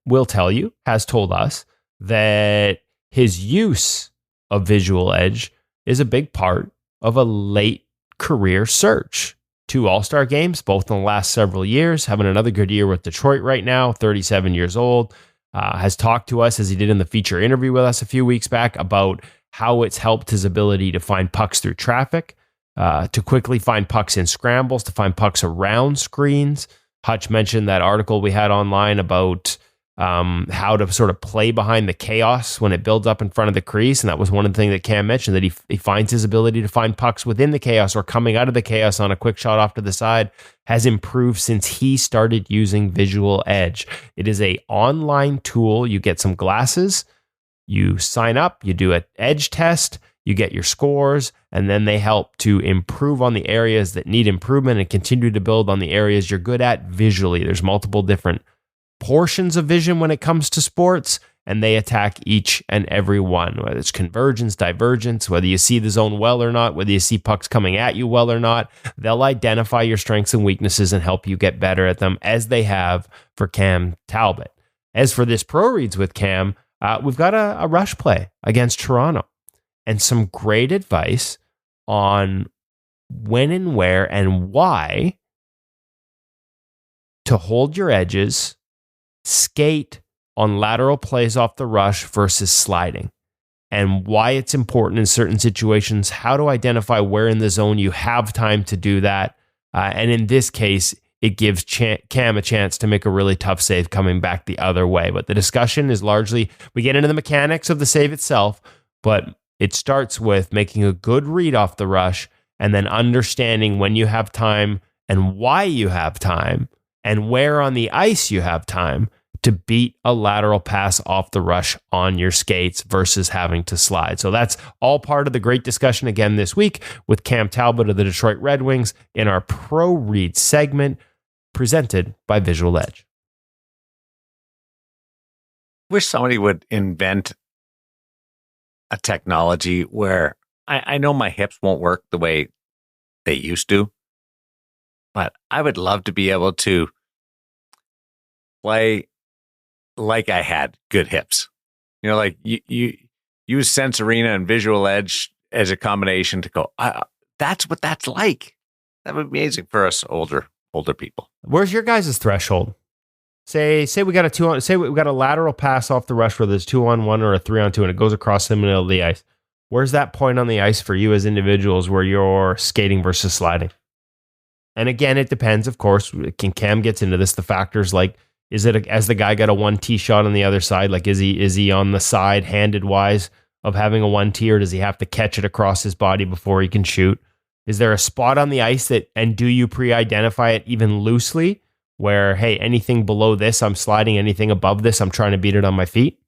has told us that his use of Visual Edge is a big part of a late career search. 2 All-Star games, both in the last several years, having another good year with Detroit right now, 37 years old, has talked to us, as he did in the feature interview with us a few weeks back, about how it's helped his ability to find pucks through traffic, to quickly find pucks in scrambles, to find pucks around screens. Hutch mentioned that article we had online about how to sort of play behind the chaos when it builds up in front of the crease. And that was one of the things that Cam mentioned, that he finds his ability to find pucks within the chaos or coming out of the chaos on a quick shot off to the side has improved since he started using Visual Edge. It is an online tool. You get some glasses, you sign up, you do an edge test, you get your scores, and then they help to improve on the areas that need improvement and continue to build on the areas you're good at visually. There's multiple different portions of vision when it comes to sports, and they attack each and every one, whether it's convergence, divergence, whether you see the zone well or not, whether you see pucks coming at you well or not. They'll identify your strengths and weaknesses and help you get better at them, as they have for Cam Talbot. As for this Pro Reads with Cam, we've got a rush play against Toronto and some great advice on when and where and why to hold your edges, skate on lateral plays off the rush versus sliding, and why it's important in certain situations, how to identify where in the zone you have time to do that. And in this case, it gives Cam a chance to make a really tough save coming back the other way. But the discussion is largely, we get into the mechanics of the save itself, but it starts with making a good read off the rush and then understanding when you have time and why you have time and where on the ice you have time to beat a lateral pass off the rush on your skates versus having to slide. So that's all part of the great discussion again this week with Cam Talbot of the Detroit Red Wings in our Pro Read segment presented by Visual Edge. Wish somebody would invent a technology where I know my hips won't work the way they used to, but I would love to be able to play like I had good hips. Like you use Sense Arena and Visual Edge as a combination to go, that's what that's like. That would be amazing for us older people. Where's your guys' threshold? Say we got a lateral pass off the rush where there's 2-on-1 or a 3-on-2 and it goes across the middle of the ice. Where's that point on the ice for you as individuals where you're skating versus sliding? And again, it depends, of course. Cam gets into this, the factors like, is it as the guy got a 1T shot on the other side? Like, is he on the side handed wise of having a 1T, or does he have to catch it across his body before he can shoot? Is there a spot on the ice and do you pre-identify it even loosely where, hey, anything below this, I'm sliding, anything above this, I'm trying to beat it on my feet?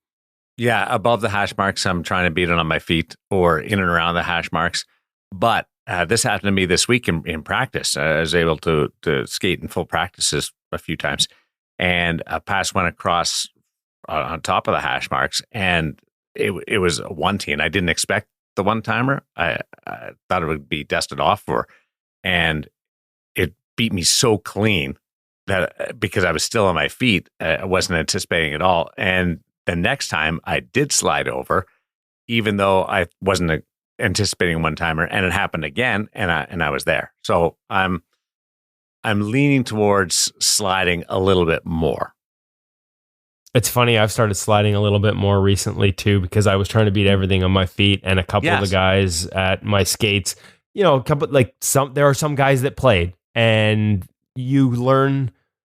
Yeah, above the hash marks, I'm trying to beat it on my feet or in and around the hash marks. But this happened to me this week in practice. I was able to skate in full practices a few times. And a pass went across on top of the hash marks, and it was a 1T, and I didn't expect the one-timer. I thought it would be dusted off for, and it beat me so clean that because I was still on my feet, I wasn't anticipating at all. And the next time I did slide over, even though I wasn't anticipating one-timer, and it happened again, and I was there. So I'm leaning towards sliding a little bit more. It's funny, I've started sliding a little bit more recently too, because I was trying to beat everything on my feet, and a couple of the guys at my skates, there are some guys that played, and you learn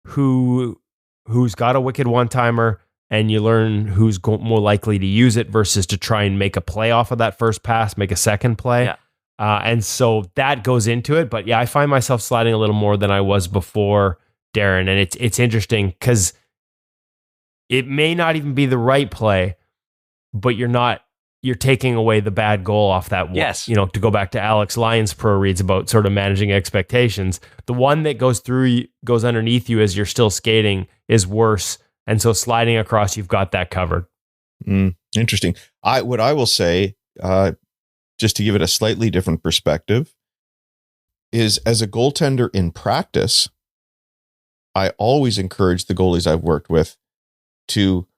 who's got a wicked one-timer, and you learn who's more likely to use it versus to try and make a play off of that first pass, make a second play. Yeah. And so that goes into it. But yeah, I find myself sliding a little more than I was before, Darren. And it's interesting because it may not even be the right play, but you're taking away the bad goal off that one. Yes. To go back to Alex Lyons' pro reads about sort of managing expectations, the one that goes underneath you as you're still skating is worse. And so sliding across, you've got that covered. Interesting. What I will say, just to give it a slightly different perspective, is as a goaltender in practice, I always encourage the goalies I've worked with to,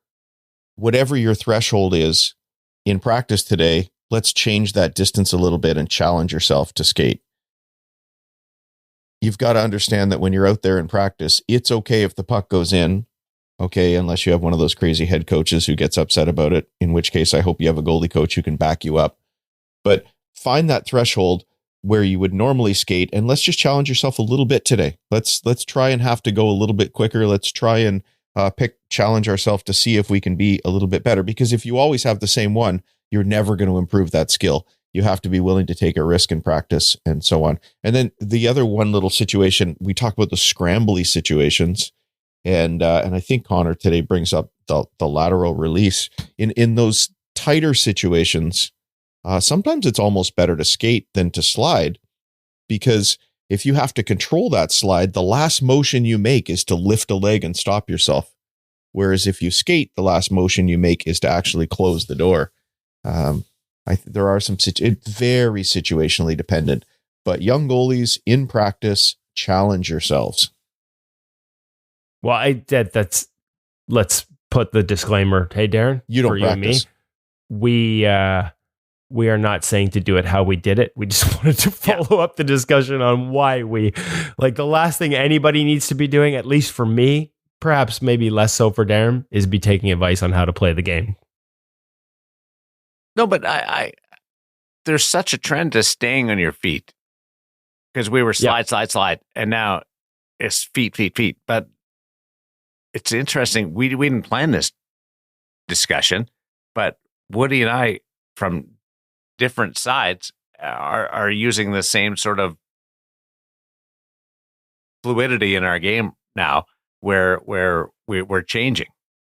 whatever your threshold is in practice today, let's change that distance a little bit and challenge yourself to skate. You've got to understand that when you're out there in practice, it's okay if the puck goes in. Okay, unless you have one of those crazy head coaches who gets upset about it, in which case I hope you have a goalie coach who can back you up. But find that threshold where you would normally skate, and let's just challenge yourself a little bit today. Let's try and have to go a little bit quicker. Let's try and challenge ourselves to see if we can be a little bit better. Because if you always have the same one, you're never going to improve that skill. You have to be willing to take a risk in practice and so on. And then the other one little situation, we talk about the scrambly situations. And I think Connor today brings up the lateral release. In those tighter situations, sometimes it's almost better to skate than to slide, because if you have to control that slide, the last motion you make is to lift a leg and stop yourself. Whereas if you skate, the last motion you make is to actually close the door. There are some it's very situationally dependent, but young goalies in practice, challenge yourselves. Well, let's put the disclaimer. Hey, Darren, you don't practice. We are not saying to do it how we did it. We just wanted to follow up the discussion on why the last thing anybody needs to be doing, at least for me, perhaps maybe less so for Darren, is be taking advice on how to play the game. No, but there's such a trend to staying on your feet, because we were slide, and now it's feet. But it's interesting. We didn't plan this discussion, but Woody and I, from different sides, are using the same sort of fluidity in our game now, where we're changing.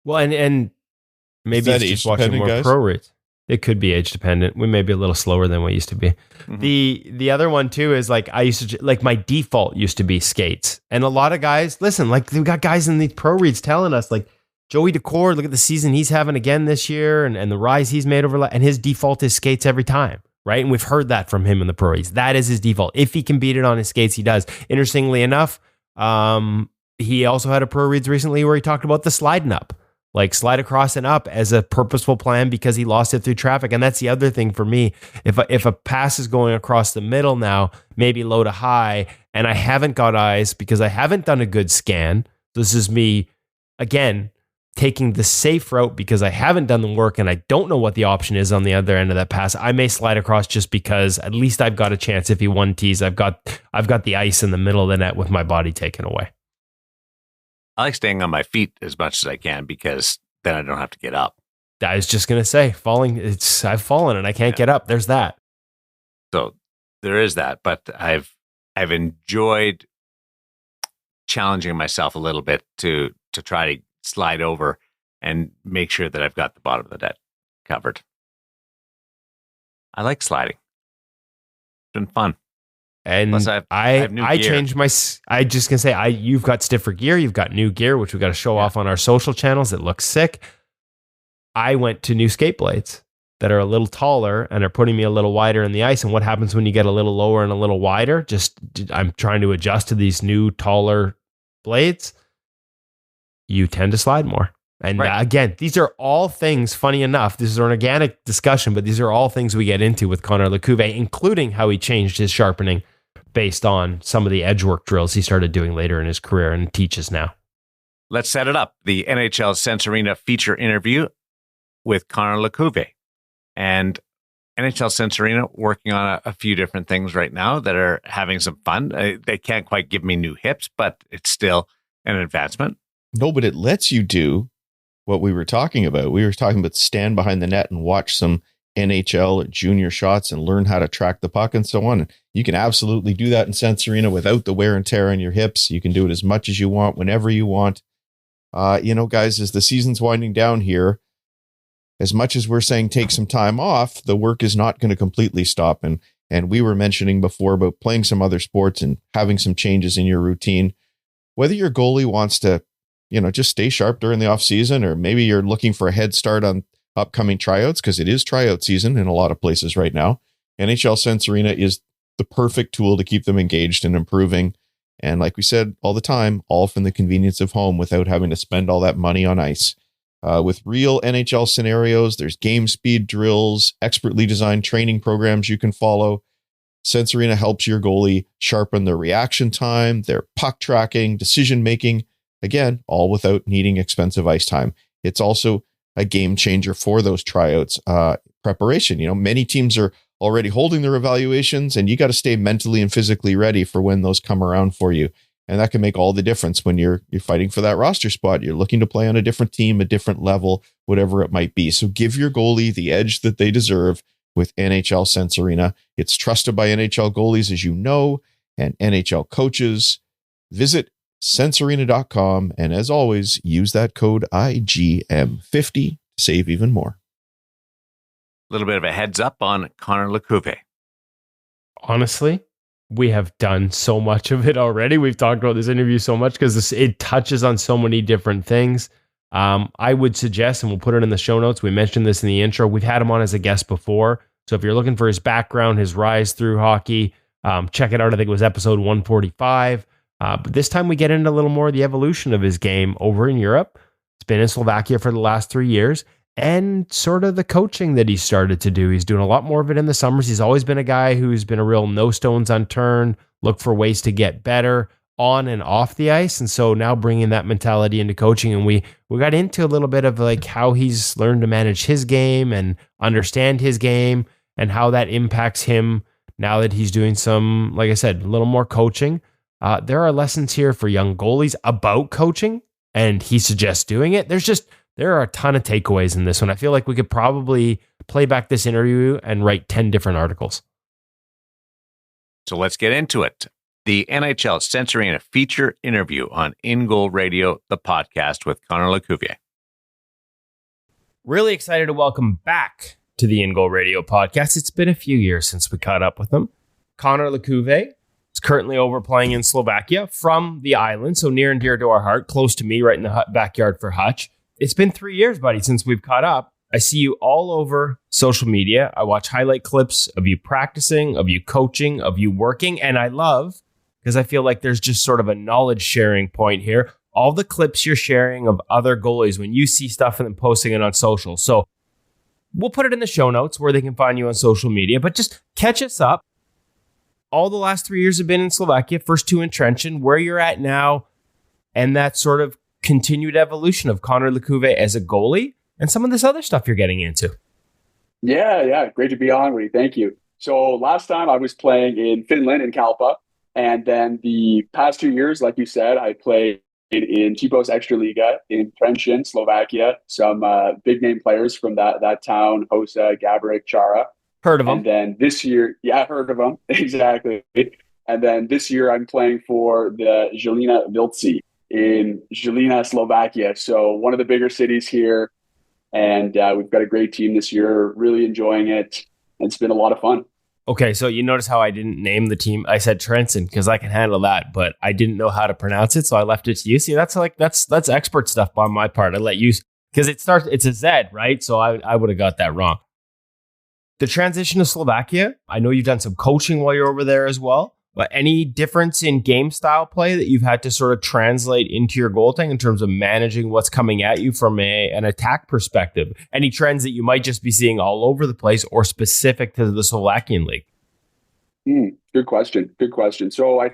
Well, and maybe it's just watching more pro rates. It could be age dependent. We may be a little slower than we used to be. Mm-hmm. The other one too is I used to my default used to be skates, and a lot of guys listen. We got guys in these pro reads telling us Joey Decord, look at the season he's having again this year, and the rise he's made over, and his default is skates every time, right? And we've heard that from him in the pro reads. That is his default. If he can beat it on his skates, he does. Interestingly enough, he also had a pro reads recently where he talked about the sliding up. Slide across and up as a purposeful plan because he lost it through traffic. And that's the other thing for me. If a pass is going across the middle now, maybe low to high, and I haven't got eyes because I haven't done a good scan. This is me, again, taking the safe route because I haven't done the work and I don't know what the option is on the other end of that pass. I may slide across just because at least I've got a chance. If he one tees, I've got the ice in the middle of the net with my body taken away. I like staying on my feet as much as I can because then I don't have to get up. I was just going to say, I've fallen and I can't get up. There's that. So there is that, but I've enjoyed challenging myself a little bit to try to slide over and make sure that I've got the bottom of the net covered. I like sliding. It's been fun. And Plus I have new gear. Changed you've got stiffer gear, you've got new gear, which we've got to show off on our social channels. It looks sick. I went to new skate blades that are a little taller and are putting me a little wider in the ice. And what happens when you get a little lower and a little wider? I'm trying to adjust to these new taller blades. You tend to slide more. And again, these are all things, funny enough, this is an organic discussion, but these are all things we get into with Connor LaCouvee, including how he changed his sharpening based on some of the edge work drills he started doing later in his career and teaches now. let's set it up. The NHL Sense Arena feature interview with Connor LaCouvee. And NHL Sense Arena working on a few different things right now that are having some fun. They can't quite give me new hips, but it's still an advancement. No, but it lets you do what we were talking about. We were talking about stand behind the net and watch some NHL or junior shots and learn how to track the puck and so on. You can absolutely do that in Sense Arena without the wear and tear on your hips. You can do it as much as you want, whenever you want. Guys, as the season's winding down here, as much as we're saying take some time off, the work is not going to completely stop. And we were mentioning before about playing some other sports and having some changes in your routine. Whether your goalie wants to, just stay sharp during the off season, or maybe you're looking for a head start on upcoming tryouts, because it is tryout season in a lot of places right now. NHL Sense Arena is the perfect tool to keep them engaged and improving. And like we said all the time, all from the convenience of home without having to spend all that money on ice. With real NHL scenarios, there's game speed drills, expertly designed training programs you can follow. Sense Arena helps your goalie sharpen their reaction time, their puck tracking, decision making, again, all without needing expensive ice time. It's also a game changer for those tryouts preparation. Many teams are already holding their evaluations, and you got to stay mentally and physically ready for when those come around for you. And that can make all the difference when you're fighting for that roster spot. You're looking to play on a different team, a different level, whatever it might be. So give your goalie the edge that they deserve with NHL Sense Arena. It's trusted by NHL goalies, as you know, and NHL coaches. Visit sensearena.com. And as always, use that code IGM50 to save even more. A little bit of a heads up on Connor LaCouvee. Honestly, we have done so much of it already. We've talked about this interview so much because it touches on so many different things. I would suggest, and we'll put it in the show notes, we mentioned this in the intro, we've had him on as a guest before. So if you're looking for his background, his rise through hockey, check it out. I think it was episode 145. But this time we get into a little more of the evolution of his game over in Europe. It's been in Slovakia for the last 3 years. And sort of the coaching that he started to do. He's doing a lot more of it in the summers. He's always been a guy who's been a real no stones unturned, look for ways to get better on and off the ice. And so now bringing that mentality into coaching. And we got into a little bit of like how he's learned to manage his game and understand his game and how that impacts him now that he's doing some, like I said, a little more coaching. There are lessons here for young goalies about coaching, and he suggests doing it. There are a ton of takeaways in this one. I feel like we could probably play back this interview and write 10 different articles. So let's get into it. The NHL Sense Arena feature interview on InGoal Radio, the podcast with Connor LaCouvee. Really excited to welcome back to the InGoal Radio podcast. It's been a few years since we caught up with him. Connor LaCouvee is currently over playing in Slovakia from the island, so near and dear to our heart, close to me, right in the backyard for Hutch. It's been 3 years, buddy, since we've caught up. I see you all over social media. I watch highlight clips of you practicing, of you coaching, of you working. And I love, because I feel like there's just sort of a knowledge sharing point here, all the clips you're sharing of other goalies when you see stuff and then posting it on social. So we'll put it in the show notes where they can find you on social media. But just catch us up. All the last 3 years have been in Slovakia, first 2 in Trenčín, where you're at now, and that sort of continued evolution of Connor LaCouvee as a goalie and some of this other stuff you're getting into. Yeah. Great to be on, Woody. Thank you. So last time I was playing in Finland, in Kalpa. And then the past 2 years, like you said, I played in Tipos Extraliga in Trenčín, Slovakia. Some big name players from that town, Hossa, Gaborik, Chara. Heard of them. And then this year, heard of them. Exactly. And then this year I'm playing for the Žilina Vilci in Žilina, Slovakia. So one of the bigger cities here. And we've got a great team this year, really enjoying it. It's been a lot of fun. Okay, so you notice how I didn't name the team. I said Trenčín because I can handle that, but I didn't know how to pronounce it, so I left it to you. See, that's expert stuff on my part. I let you, because it's a Z, right? So I would have got that wrong. The transition to Slovakia, I know you've done some coaching while you're over there as well. But any difference in game style play that you've had to sort of translate into your goaltending in terms of managing what's coming at you from an attack perspective? Any trends that you might just be seeing all over the place or specific to the Slovakian league? Good question. So I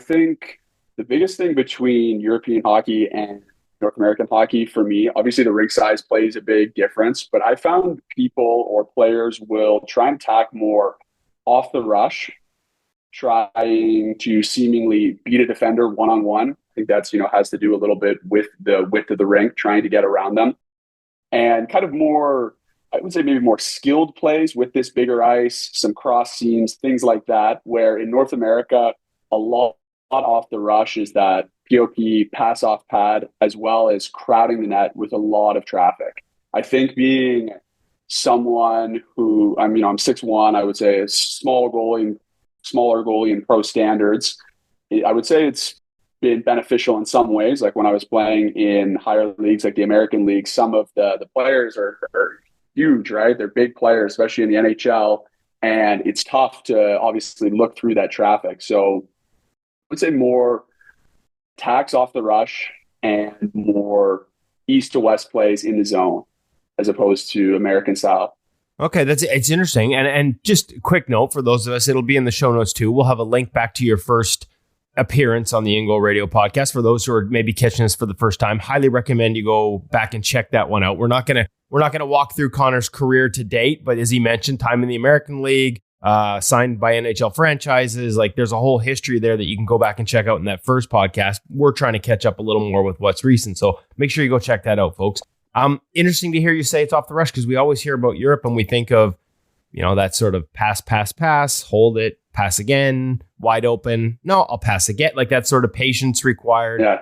think the biggest thing between European hockey and North American hockey for me. Obviously, the rink size plays a big difference, but I found people or players will try and attack more off the rush, trying to seemingly beat a defender one-on-one. I think that's, has to do a little bit with the width of the rink, trying to get around them. And kind of more, I would say maybe more skilled plays with this bigger ice, some cross seams, things like that, where in North America, a lot off the rush is that POP, pass off pad, as well as crowding the net with a lot of traffic. I think being someone who, I'm 6'1", I would say a smaller goalie in pro standards, I would say it's been beneficial in some ways. Like when I was playing in higher leagues, like the American League, some of the players are huge, right? They're big players, especially in the NHL. And it's tough to obviously look through that traffic. So I would say more attacks off the rush and more east to west plays in the zone as opposed to American style. Okay, it's interesting. And just a quick note for those of us, it'll be in the show notes too. We'll have a link back to your first appearance on the InGoal Radio podcast. For those who are maybe catching us for the first time, highly recommend you go back and check that one out. We're not gonna walk through Connor's career to date, but as he mentioned, time in the American League, signed by NHL franchises. Like there's a whole history there that you can go back and check out in that first podcast. We're trying to catch up a little more with what's recent. So make sure you go check that out, folks. Interesting to hear you say it's off the rush, because we always hear about Europe and we think of, that sort of pass, hold it, pass again, wide open. No, I'll pass again. Like that sort of patience required. Yeah.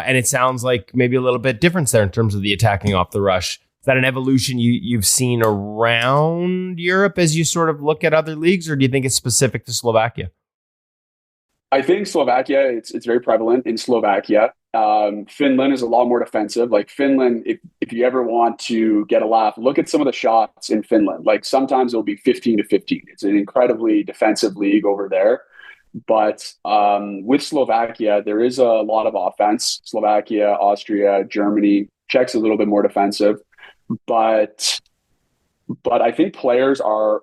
And it sounds like maybe a little bit different there in terms of the attacking off the rush. Is that an evolution you've seen around Europe as you sort of look at other leagues, or do you think it's specific to Slovakia? I think Slovakia, it's very prevalent in Slovakia. Finland is a lot more defensive. Like Finland, if you ever want to get a laugh, look at some of the shots in Finland. Like sometimes it'll be 15-15. It's an incredibly defensive league over there. But with Slovakia, there is a lot of offense. Slovakia, Austria, Germany, Czech's a little bit more defensive. But I think players are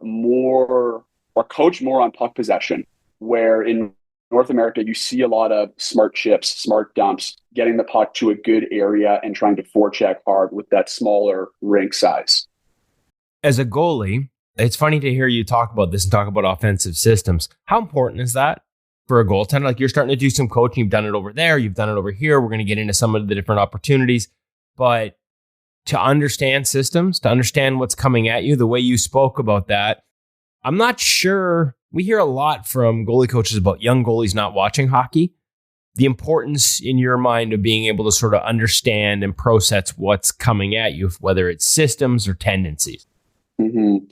coached more on puck possession, where in North America, you see a lot of smart chips, smart dumps, getting the puck to a good area and trying to forecheck hard with that smaller rink size. As a goalie, it's funny to hear you talk about this and talk about offensive systems. How important is that for a goaltender? Like you're starting to do some coaching. You've done it over there. You've done it over here. We're going to get into some of the different opportunities. But to understand systems, to understand what's coming at you, the way you spoke about that, I'm not sure. We hear a lot from goalie coaches about young goalies not watching hockey. The importance in your mind of being able to sort of understand and process what's coming at you, whether it's systems or tendencies. Mm-hmm.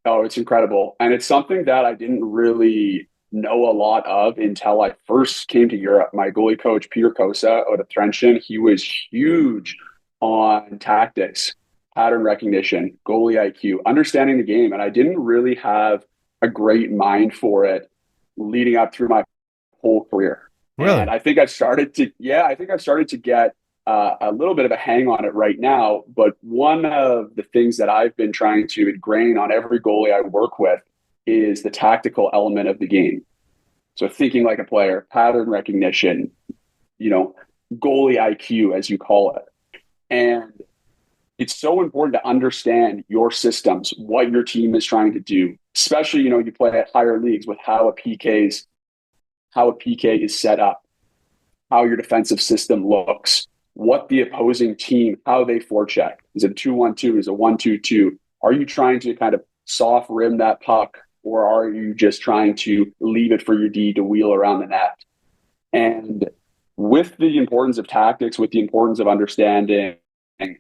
Oh, it's incredible. And it's something that I didn't really know a lot of until I first came to Europe. My goalie coach, Peter Kosa out of Trenčín, he was huge on tactics, pattern recognition, goalie IQ, understanding the game. And I didn't really have a great mind for it leading up through my whole career. Really? And I think I've started to get a little bit of a hang on it right now. But one of the things that I've been trying to ingrain on every goalie I work with is the tactical element of the game. So thinking like a player, pattern recognition, goalie IQ, as you call it. And it's so important to understand your systems, what your team is trying to do, especially, you play at higher leagues with how a PK is set up, how your defensive system looks, what the opposing team, how they forecheck. Is it a 2-1-2? Is it a 1-2-2? Are you trying to kind of soft rim that puck, or are you just trying to leave it for your D to wheel around the net? And with the importance of tactics, with the importance of understanding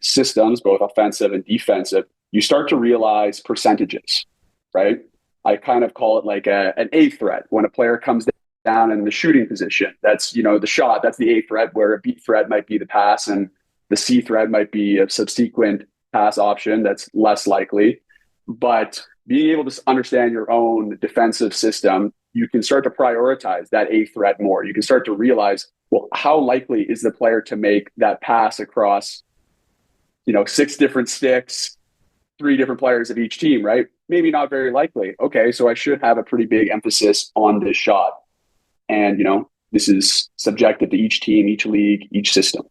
systems, both offensive and defensive, you start to realize percentages, right? I kind of call it like an A threat. When a player comes down in the shooting position, that's, the shot, that's the A threat, where a B threat might be the pass and the C threat might be a subsequent pass option that's less likely. But being able to understand your own defensive system, you can start to prioritize that A threat more. You can start to realize, well, how likely is the player to make that pass across 6 different sticks, 3 different players of each team, right? Maybe not very likely. Okay, so I should have a pretty big emphasis on this shot. And, this is subjective to each team, each league, each system.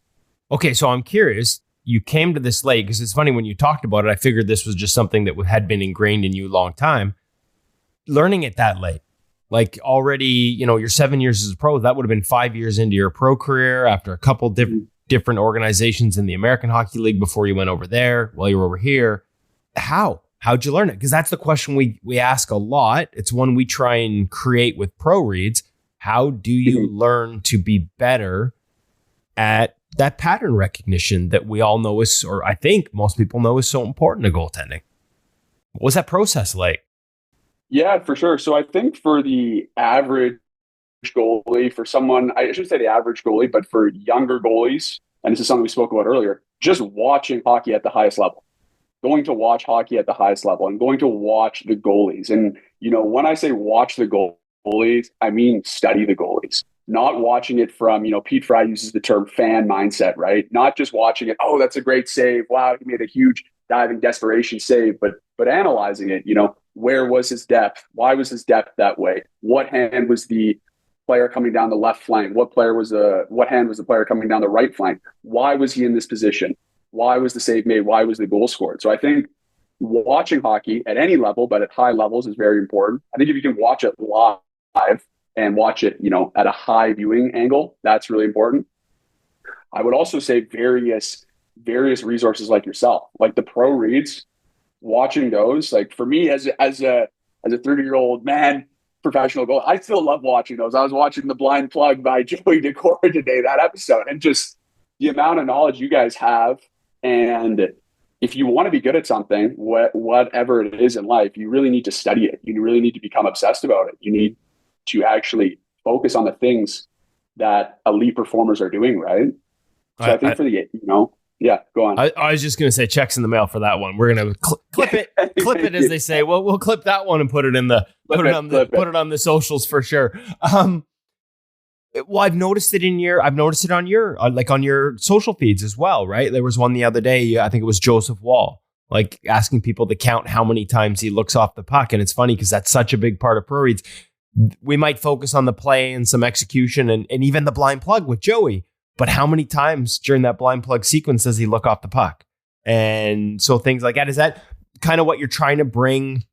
Okay, so I'm curious. You came to this late because it's funny when you talked about it. I figured this was just something that had been ingrained in you a long time. Learning it that late, like already, you're 7 years as a pro. That would have been 5 years into your pro career after a couple different organizations in the American Hockey League before you went over there while you were over here. How'd you learn it? Because that's the question we ask a lot. It's one we try and create with pro reads. How do you learn to be better at that pattern recognition that we all know is, or I think most people know is so important to goaltending? What was that process like? Yeah, for sure. So I think for the average goalie, for someone, I shouldn't say the average goalie, but for younger goalies, and this is something we spoke about earlier, just watching hockey at the highest level, going to watch hockey at the highest level and going to watch the goalies. And, when I say watch the goalies, I mean study the goalies. Not watching it from, Pete Fry uses the term fan mindset, right? Not just watching it, oh, that's a great save. Wow, he made a huge diving desperation save, but analyzing it, where was his depth? Why was his depth that way? What hand was the player coming down the left flank? What hand was the player coming down the right flank? Why was he in this position? Why was the save made? Why was the goal scored? So I think watching hockey at any level, but at high levels, is very important. I think if you can watch it live and watch it, at a high viewing angle, that's really important. I would also say various resources like yourself, like the pro reads, watching those. Like for me as a 30-year-old man, professional goal, I still love watching those. I was watching The Blind Plug by Joey Decor today, that episode, and just the amount of knowledge you guys have. And if you want to be good at something, whatever it is in life, you really need to study it. You really need to become obsessed about it. You need to actually focus on the things that elite performers are doing, right? So I think yeah, go on. I was just going to say checks in the mail for that one. We're going to clip it as they say. Well, we'll clip that one and put it on the socials for sure. Well, I've noticed it on your social feeds as well, right? There was one the other day, I think it was Joseph Wall, like asking people to count how many times he looks off the puck. And it's funny because that's such a big part of pro reads. We might focus on the play and some execution and even the blind plug with Joey, but how many times during that blind plug sequence does he look off the puck? And so things like that, is that kind of what you're trying to bring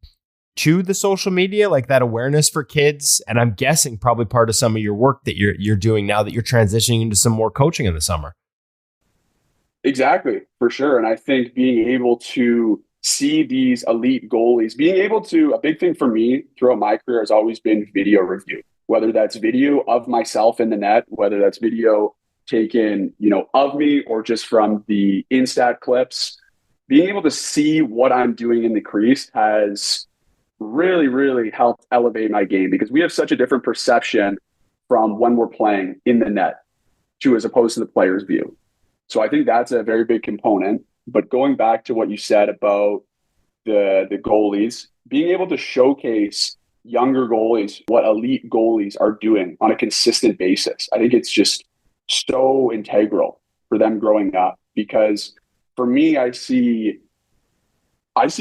to the social media, like that awareness for kids? And I'm guessing probably part of some of your work that you're doing now that you're transitioning into some more coaching in the summer. Exactly, for sure. And I think being able to see these elite goalies, a big thing for me throughout my career has always been video review, whether that's video of myself in the net, whether that's video taken, of me or just from the Instat clips. Being able to see what I'm doing in the crease has really, really helped elevate my game, because we have such a different perception from when we're playing in the net to as opposed to the player's view. So I think that's a very big component. But going back to what you said about the goalies, being able to showcase younger goalies, what elite goalies are doing on a consistent basis, I think it's just so integral for them growing up. Because for me, I see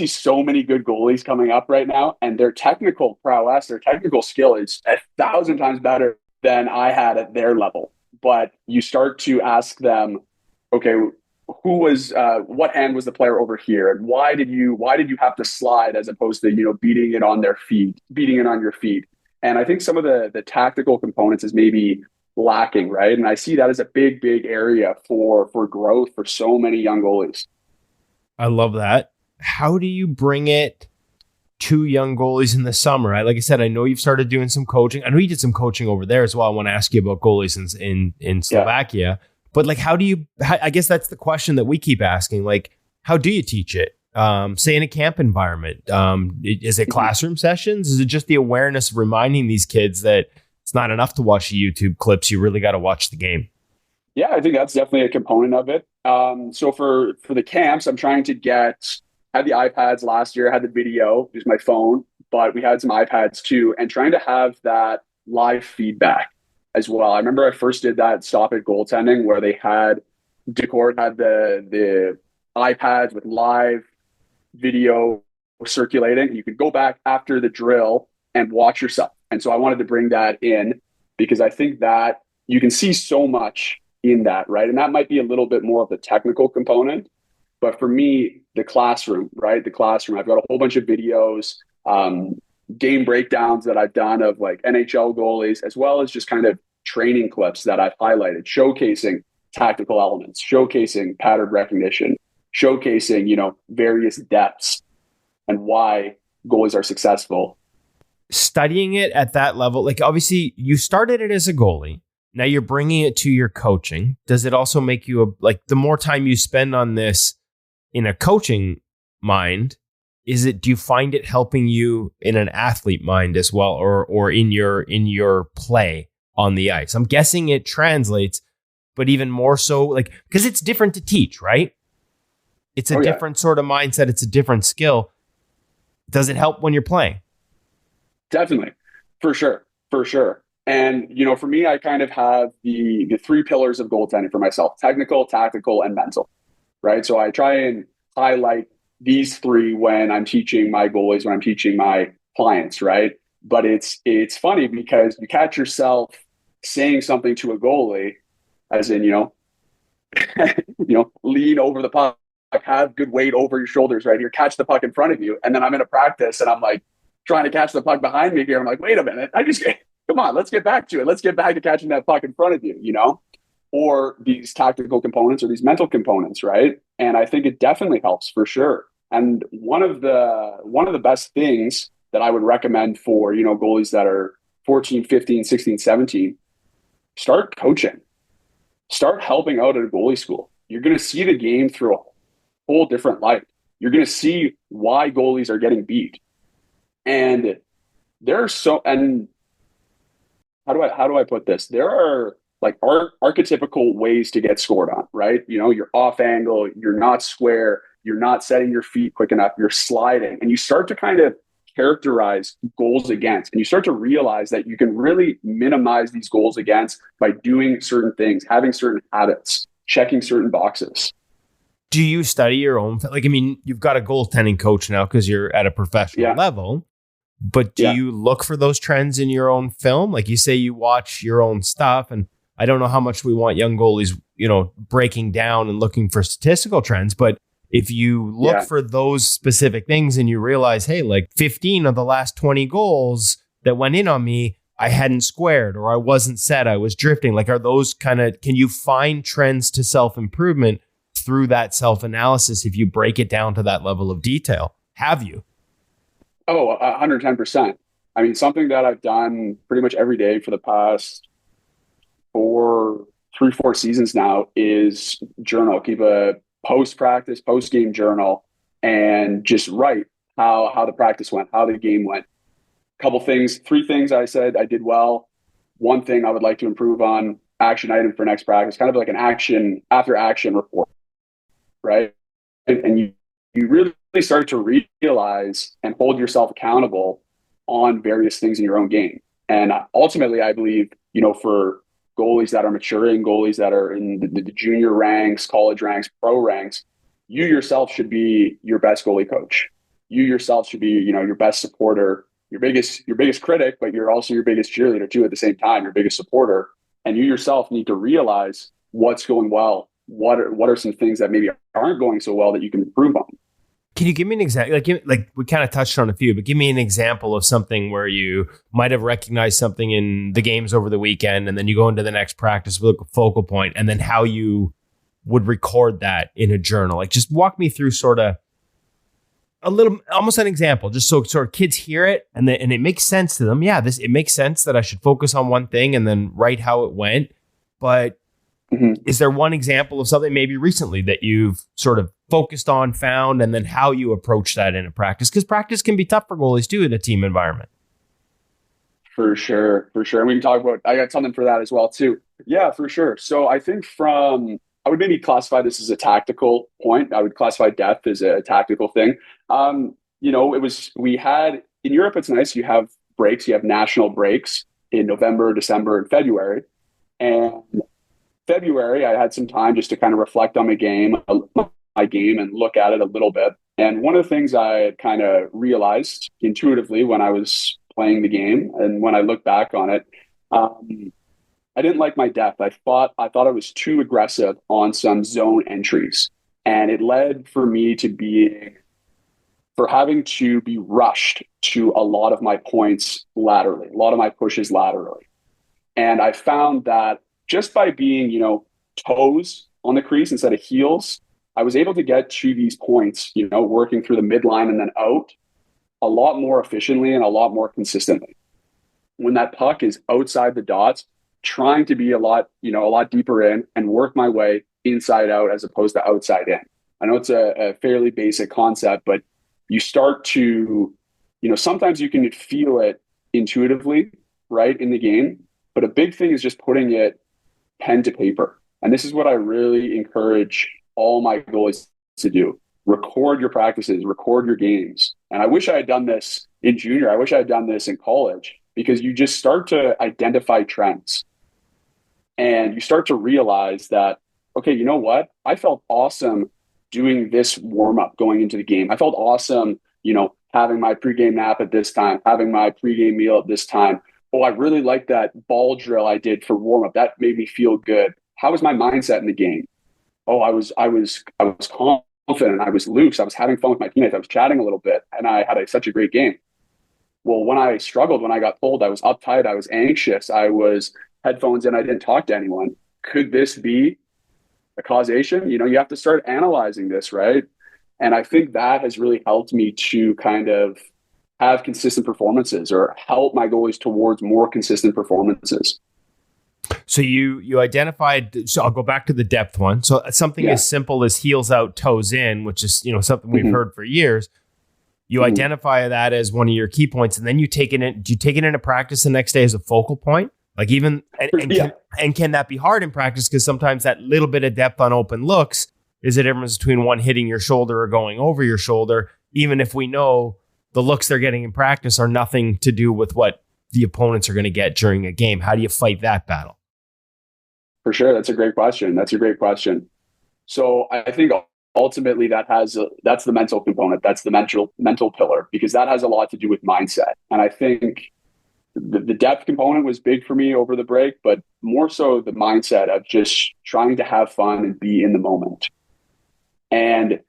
so many good goalies coming up right now, and their technical prowess, their technical skill is 1,000 times better than I had at their level. But you start to ask them, okay, what hand was the player over here, and why did you have to slide as opposed to beating it on your feet? And I think some of the tactical components is maybe lacking, right? And I see that as a big area for growth for so many young goalies. I love that. How do you bring it to young goalies in the summer? Like I said, I know you've started doing some coaching. I know you did some coaching over there as well. I want to ask you about goalies in Slovakia. Yeah. But like, I guess that's the question that we keep asking. Like, how do you teach it? Say in a camp environment, is it classroom sessions? Is it just the awareness of reminding these kids that it's not enough to watch the YouTube clips? You really got to watch the game. Yeah, I think that's definitely a component of it. So for the camps, I'm trying to had the iPads last year, had the video, use my phone, but we had some iPads too, and trying to have that live feedback as well. I remember I first did that Stop It Goaltending, where they had the iPads with live video circulating. You could go back after the drill and watch yourself. And so I wanted to bring that in, because I think that you can see so much in that, right? And that might be a little bit more of the technical component. But for me, the classroom, right? The classroom, I've got a whole bunch of videos, game breakdowns that I've done of like NHL goalies, as well as just kind of training clips that I've highlighted, showcasing tactical elements, showcasing pattern recognition, showcasing, various depths and why goalies are successful. Studying it at that level, like obviously you started it as a goalie. Now you're bringing it to your coaching. Does it also make you the more time you spend on this in a coaching mind, do you find it helping you in an athlete mind as well, or in your play on the ice? I'm guessing it translates, but even more so, because it's different to teach, right? It's a different sort of mindset. It's a different skill. Does it help when you're playing? Definitely. For sure. And, for me, I kind of have the three pillars of goaltending for myself: technical, tactical, and mental, right? So I try and highlight these three when I'm teaching my goalies, when I'm teaching my clients, right? But it's funny because you catch yourself saying something to a goalie, as in, lean over the puck, have good weight over your shoulders right here, catch the puck in front of you. And then I'm in a practice and I'm like trying to catch the puck behind me here. I'm like, wait a minute, come on, let's get back to it. Let's get back to catching that puck in front of you, or these tactical components or these mental components, right? And I think it definitely helps for sure. And one of the best things that I would recommend for, goalies that are 14, 15, 16, 17, start coaching. Start helping out at a goalie school. You're going to see the game through a whole different light. You're going to see why goalies are getting beat. And and how do I put this? There are archetypical ways to get scored on, right? You're off angle, you're not square, you're not setting your feet quick enough, you're sliding, and you start to kind of characterize goals against, and you start to realize that you can really minimize these goals against by doing certain things, having certain habits, checking certain boxes. Do you study your own? You've got a goaltending coach now because you're at a professional level. But do you look for those trends in your own film? Like you say, you watch your own stuff, and I don't know how much we want young goalies, breaking down and looking for statistical trends. But if you look for those specific things and you realize, hey, 15 of the last 20 goals that went in on me, I hadn't squared or I wasn't set, I was drifting. Are those can you find trends to self-improvement through that self-analysis if you break it down to that level of detail? Have you? Oh, 110%. I mean, something that I've done pretty much every day for the past 4 seasons now is journal. Keep a post-practice, post-game journal, and just write how the practice went, how the game went. Couple things, 3 things I said I did well. 1 thing I would like to improve on, action item for next practice, kind of like an action after action report, right? And you really start to realize and hold yourself accountable on various things in your own game. And ultimately, I believe, for goalies that are maturing, goalies that are in the junior ranks, college ranks, pro ranks, you yourself should be your best goalie coach. You yourself should be, your best supporter, your biggest critic, but you're also your biggest cheerleader too at the same time, your biggest supporter. And you yourself need to realize what's going well. What are some things that maybe aren't going so well that you can improve on? Can you give me an example? We kind of touched on a few, but give me an example of something where you might have recognized something in the games over the weekend, and then you go into the next practice with a focal point, and then how you would record that in a journal. Just walk me through sort of a little, almost an example, just so sort of kids hear it and it makes sense to them. Yeah, it makes sense that I should focus on one thing and then write how it went. But is there one example of something maybe recently that you've sort of focused on, found, and then how you approach that in a practice? Because practice can be tough for goalies too in a team environment. For sure. And we can talk about, I got something for that as well too. Yeah, for sure. So I think I would maybe classify this as a tactical point. I would classify depth as a tactical thing. We had, in Europe, it's nice. You have breaks, you have national breaks in November, December, and February. And February, I had some time just to kind of reflect on my game and look at it a little bit. And one of the things I kind of realized intuitively when I was playing the game and when I look back on it, I I didn't like my depth. I thought I was too aggressive on some zone entries. And it led for me for having to be rushed to a lot of my points laterally, a lot of my pushes laterally. And I found that just by being, toes on the crease instead of heels, I was able to get to these points, working through the midline and then out a lot more efficiently and a lot more consistently. When that puck is outside the dots, trying to be a lot deeper in and work my way inside out as opposed to outside in. I know it's a fairly basic concept, but you start to, sometimes you can feel it intuitively, right, in the game. But a big thing is just putting it pen to paper. And this is what I really encourage all my goalies to do. Record your practices, record your games. And I wish I had done this in junior. I wish I had done this in college, because you just start to identify trends. And you start to realize that, okay, you know what? I felt awesome doing this warm-up going into the game. I felt awesome, having my pregame nap at this time, having my pregame meal at this time. Oh, I really like that ball drill I did for warm-up. That made me feel good. How was my mindset in the game? Oh, I was confident. I was loose. I was having fun with my teammates. I was chatting a little bit, and I had such a great game. Well, when I struggled, when I got pulled, I was uptight. I was anxious. I was headphones in. I didn't talk to anyone. Could this be a causation? You have to start analyzing this, right? And I think that has really helped me to kind of have consistent performances, or help my goalies towards more consistent performances. So you identified, so I'll go back to the depth one. So something as simple as heels out, toes in, which is, something we've heard for years. You identify that as one of your key points, and then do you take it into practice the next day as a focal point? Like even, can that be hard in practice? Because sometimes that little bit of depth on open looks is the difference between one hitting your shoulder or going over your shoulder, even if we know the looks they're getting in practice are nothing to do with what the opponents are going to get during a game. How do you fight that battle? For sure. That's a great question. So I think ultimately that's the mental component. That's the mental pillar, because that has a lot to do with mindset. And I think the depth component was big for me over the break, but more so the mindset of just trying to have fun and be in the moment. And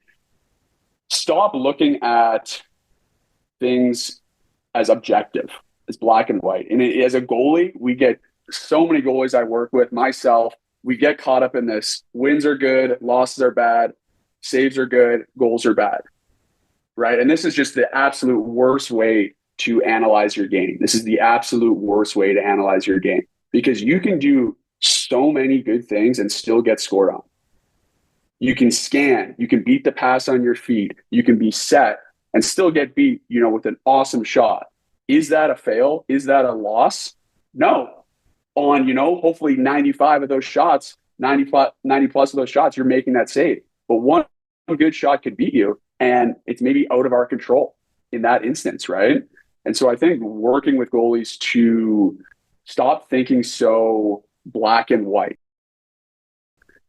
stop looking at things as objective, as black and white. And as a goalie, we get so many goalies I work with, myself, we get caught up in this. Wins are good, losses are bad, saves are good, goals are bad, right? And this is just the absolute worst way to analyze your game. This is the absolute worst way to analyze your game, because you can do so many good things and still get scored on. You can scan, you can beat the pass on your feet, you can be set and still get beat, with an awesome shot. Is that a fail? Is that a loss? No. On, hopefully 95 of those shots, 90 plus of those shots, you're making that save. But one good shot could beat you, and it's maybe out of our control in that instance, right? And so I think working with goalies to stop thinking so black and white.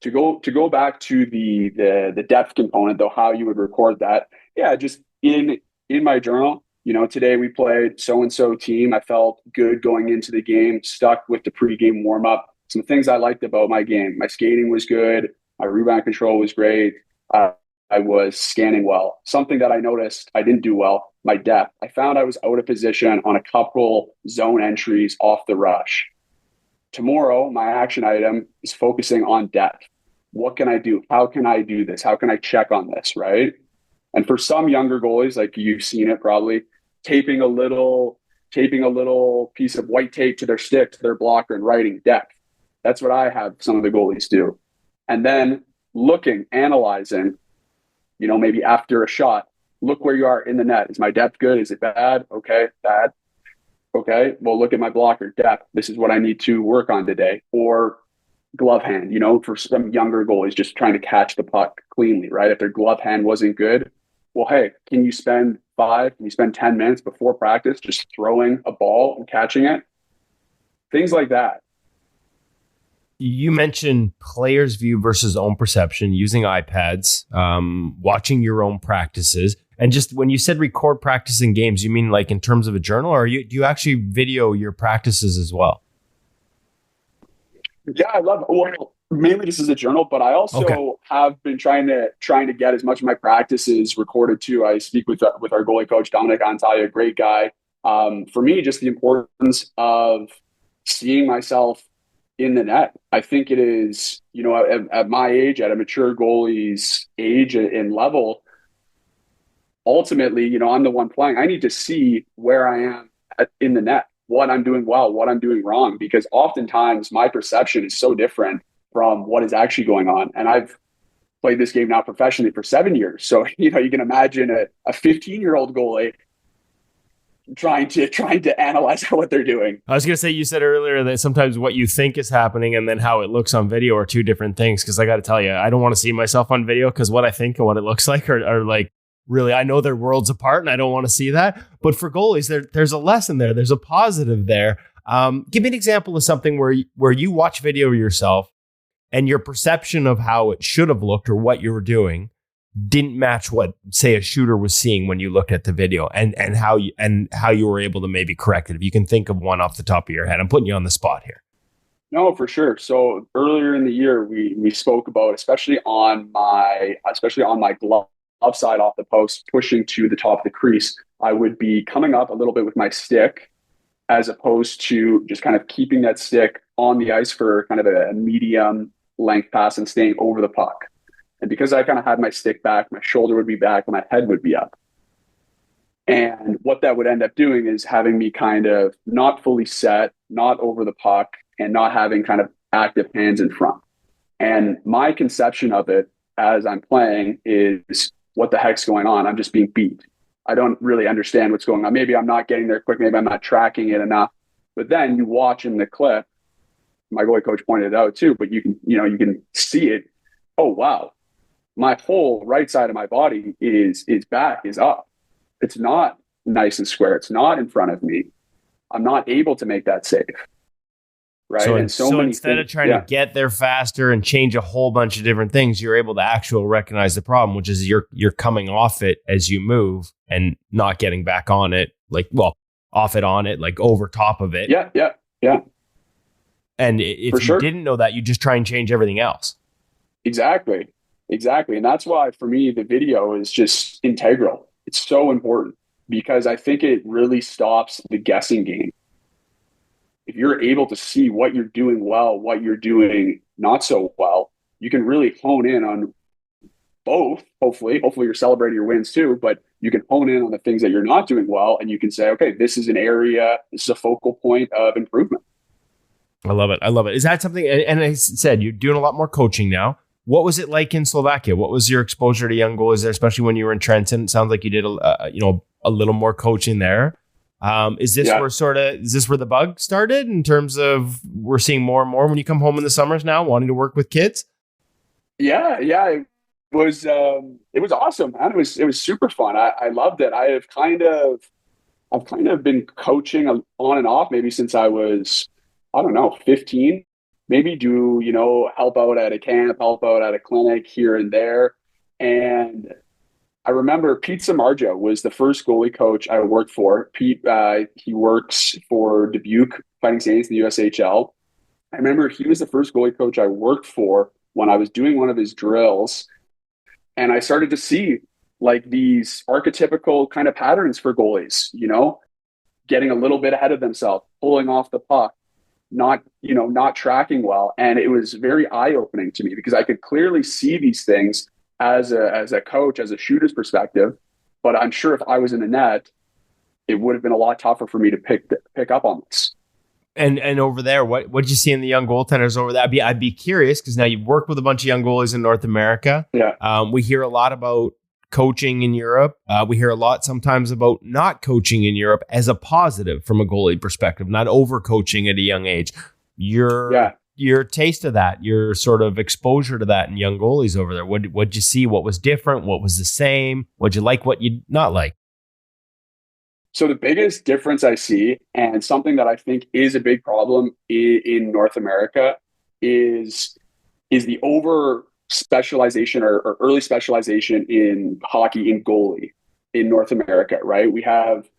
To go back to the depth component, though, how you would record that. Yeah, just in my journal, today we played so-and-so team. I felt good going into the game, stuck with the pregame warm-up. Some things I liked about my game. My skating was good. My rebound control was great. I was scanning well. Something that I noticed I didn't do well, my depth. I found I was out of position on a couple zone entries off the rush. Tomorrow, my action item is focusing on depth. What can I do? How can I do this? How can I check on this, right? And for some younger goalies, like you've seen it probably, taping a little piece of white tape to their stick, to their blocker, and writing depth. That's what I have some of the goalies do. And then looking, analyzing, maybe after a shot, look where you are in the net. Is my depth good? Is it bad? Okay, bad. Okay, well, look at my blocker depth. This is what I need to work on today. Or glove hand, for some younger goalies just trying to catch the puck cleanly, right? If their glove hand wasn't good, well, hey, can you spend 10 minutes before practice just throwing a ball and catching it? Things like that. You mentioned player's view versus own perception, using iPads, watching your own practices. And just when you said record practice in games, you mean like in terms of a journal, or do you actually video your practices as well? Yeah, I love. Well, mainly this is a journal, but I also have been trying to get as much of my practices recorded too. I speak with our goalie coach Dominic Antalya, great guy. For me, just the importance of seeing myself in the net. I think it is, at my age, at a mature goalie's age and level, ultimately, I'm the one playing. I need to see where I am in the net, what I'm doing well, what I'm doing wrong, because oftentimes my perception is so different from what is actually going on. And I've played this game now professionally for 7 years. So, you can imagine a 15-year-old goalie trying to analyze what they're doing. I was going to say, you said earlier that sometimes what you think is happening and then how it looks on video are two different things. Because I got to tell you, I don't want to see myself on video because what I think and what it looks like are like, really, I know they're worlds apart and I don't want to see that. But for goalies, there's a lesson there. There's a positive there. Give me an example of something where you watch video of yourself and your perception of how it should have looked or what you were doing didn't match what, say, a shooter was seeing when you looked at the video, and how you were able to maybe correct it. If you can think of one off the top of your head, I'm putting you on the spot here. No, for sure. So earlier in the year, we spoke about, especially on my glove side off the post, pushing to the top of the crease, I would be coming up a little bit with my stick as opposed to just kind of keeping that stick on the ice for kind of a medium length pass and staying over the puck. And because I kind of had my stick back, my shoulder would be back, and my head would be up. And what that would end up doing is having me kind of not fully set, not over the puck, and not having kind of active hands in front. And my conception of it as I'm playing is, what the heck's going on? I'm just being beat. I don't really understand what's going on. Maybe I'm not getting there quick. Maybe I'm not tracking it enough. But then you watch in the clip, my goalie coach pointed it out too, but you can see it. Oh, wow. My whole right side of my body is up. It's not nice and square. It's not in front of me. I'm not able to make that save. Right. So instead of trying to get there faster and change a whole bunch of different things, you're able to actually recognize the problem, which is you're coming off it as you move and not getting back on it, off it, on it, like over top of it. Yeah. And if you didn't know that, you just try and change everything else. Exactly. And that's why, for me, the video is just integral. It's so important because I think it really stops the guessing game. If you're able to see what you're doing well, what you're doing not so well, you can really hone in on both. Hopefully you're celebrating your wins too, but you can hone in on the things that you're not doing well, and you can say, okay, this is a focal point of improvement. I love it. Is that something, and I said, you're doing a lot more coaching now. What was it like in Slovakia? What was your exposure to young goalies there, especially when you were in Trenton? It sounds like you did a little more coaching there. Is this where the bug started in terms of we're seeing more and more when you come home in the summers now, wanting to work with kids? Yeah. It was awesome, man. It was super fun. I loved it. I've kind of been coaching on and off maybe since I was, 15, maybe help out at a camp, help out at a clinic here and there. And I remember Pete Samardzija was the first goalie coach I worked for. Pete, he works for Dubuque Fighting Saints in the USHL. I remember he was the first goalie coach I worked for when I was doing one of his drills. And I started to see like these archetypical kind of patterns for goalies, getting a little bit ahead of themselves, pulling off the puck, not tracking well. And it was very eye-opening to me because I could clearly see these things as a coach, as a shooter's perspective. But I'm sure if I was in the net, it would have been a lot tougher for me to pick up on this. And over there, what did you see in the young goaltenders over there? I'd be curious because now you've worked with a bunch of young goalies in North America. Yeah. We hear a lot about coaching in Europe. We hear a lot sometimes about not coaching in Europe as a positive from a goalie perspective, not over-coaching at a young age. Your taste of that, your sort of exposure to that in young goalies over there. What'd you see? What was different? What was the same? What'd you like? What you not like? So the biggest difference I see, and something that I think is a big problem in North America, is the over specialization or early specialization in hockey in goalie in North America. Right? We have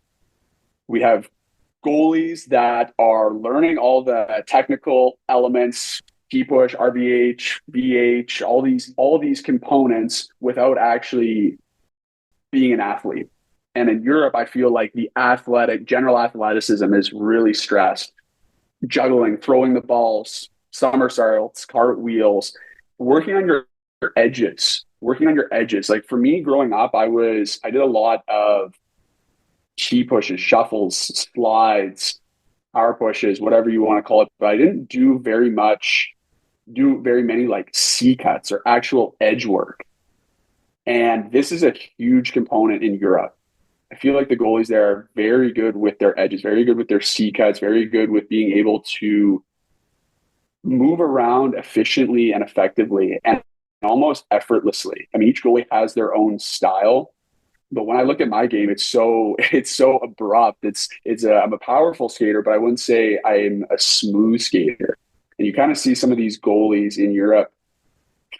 goalies that are learning all the technical elements T push, RVH, VH, all these components without actually being an athlete. And in Europe, I feel like the general athleticism is really stressed. Juggling, throwing the balls, somersaults, cartwheels, working on your edges. Like for me growing up, I did a lot of T pushes, shuffles, slides, power pushes, whatever you want to call it. But I didn't do very many like C cuts or actual edge work. And this is a huge component in Europe. I feel like the goalies there are very good with their edges, very good with their C cuts, very good with being able to move around efficiently and effectively and almost effortlessly. I mean, each goalie has their own style, but when I look at my game, it's so abrupt. I'm a powerful skater, but I wouldn't say I'm a smooth skater. And you kind of see some of these goalies in Europe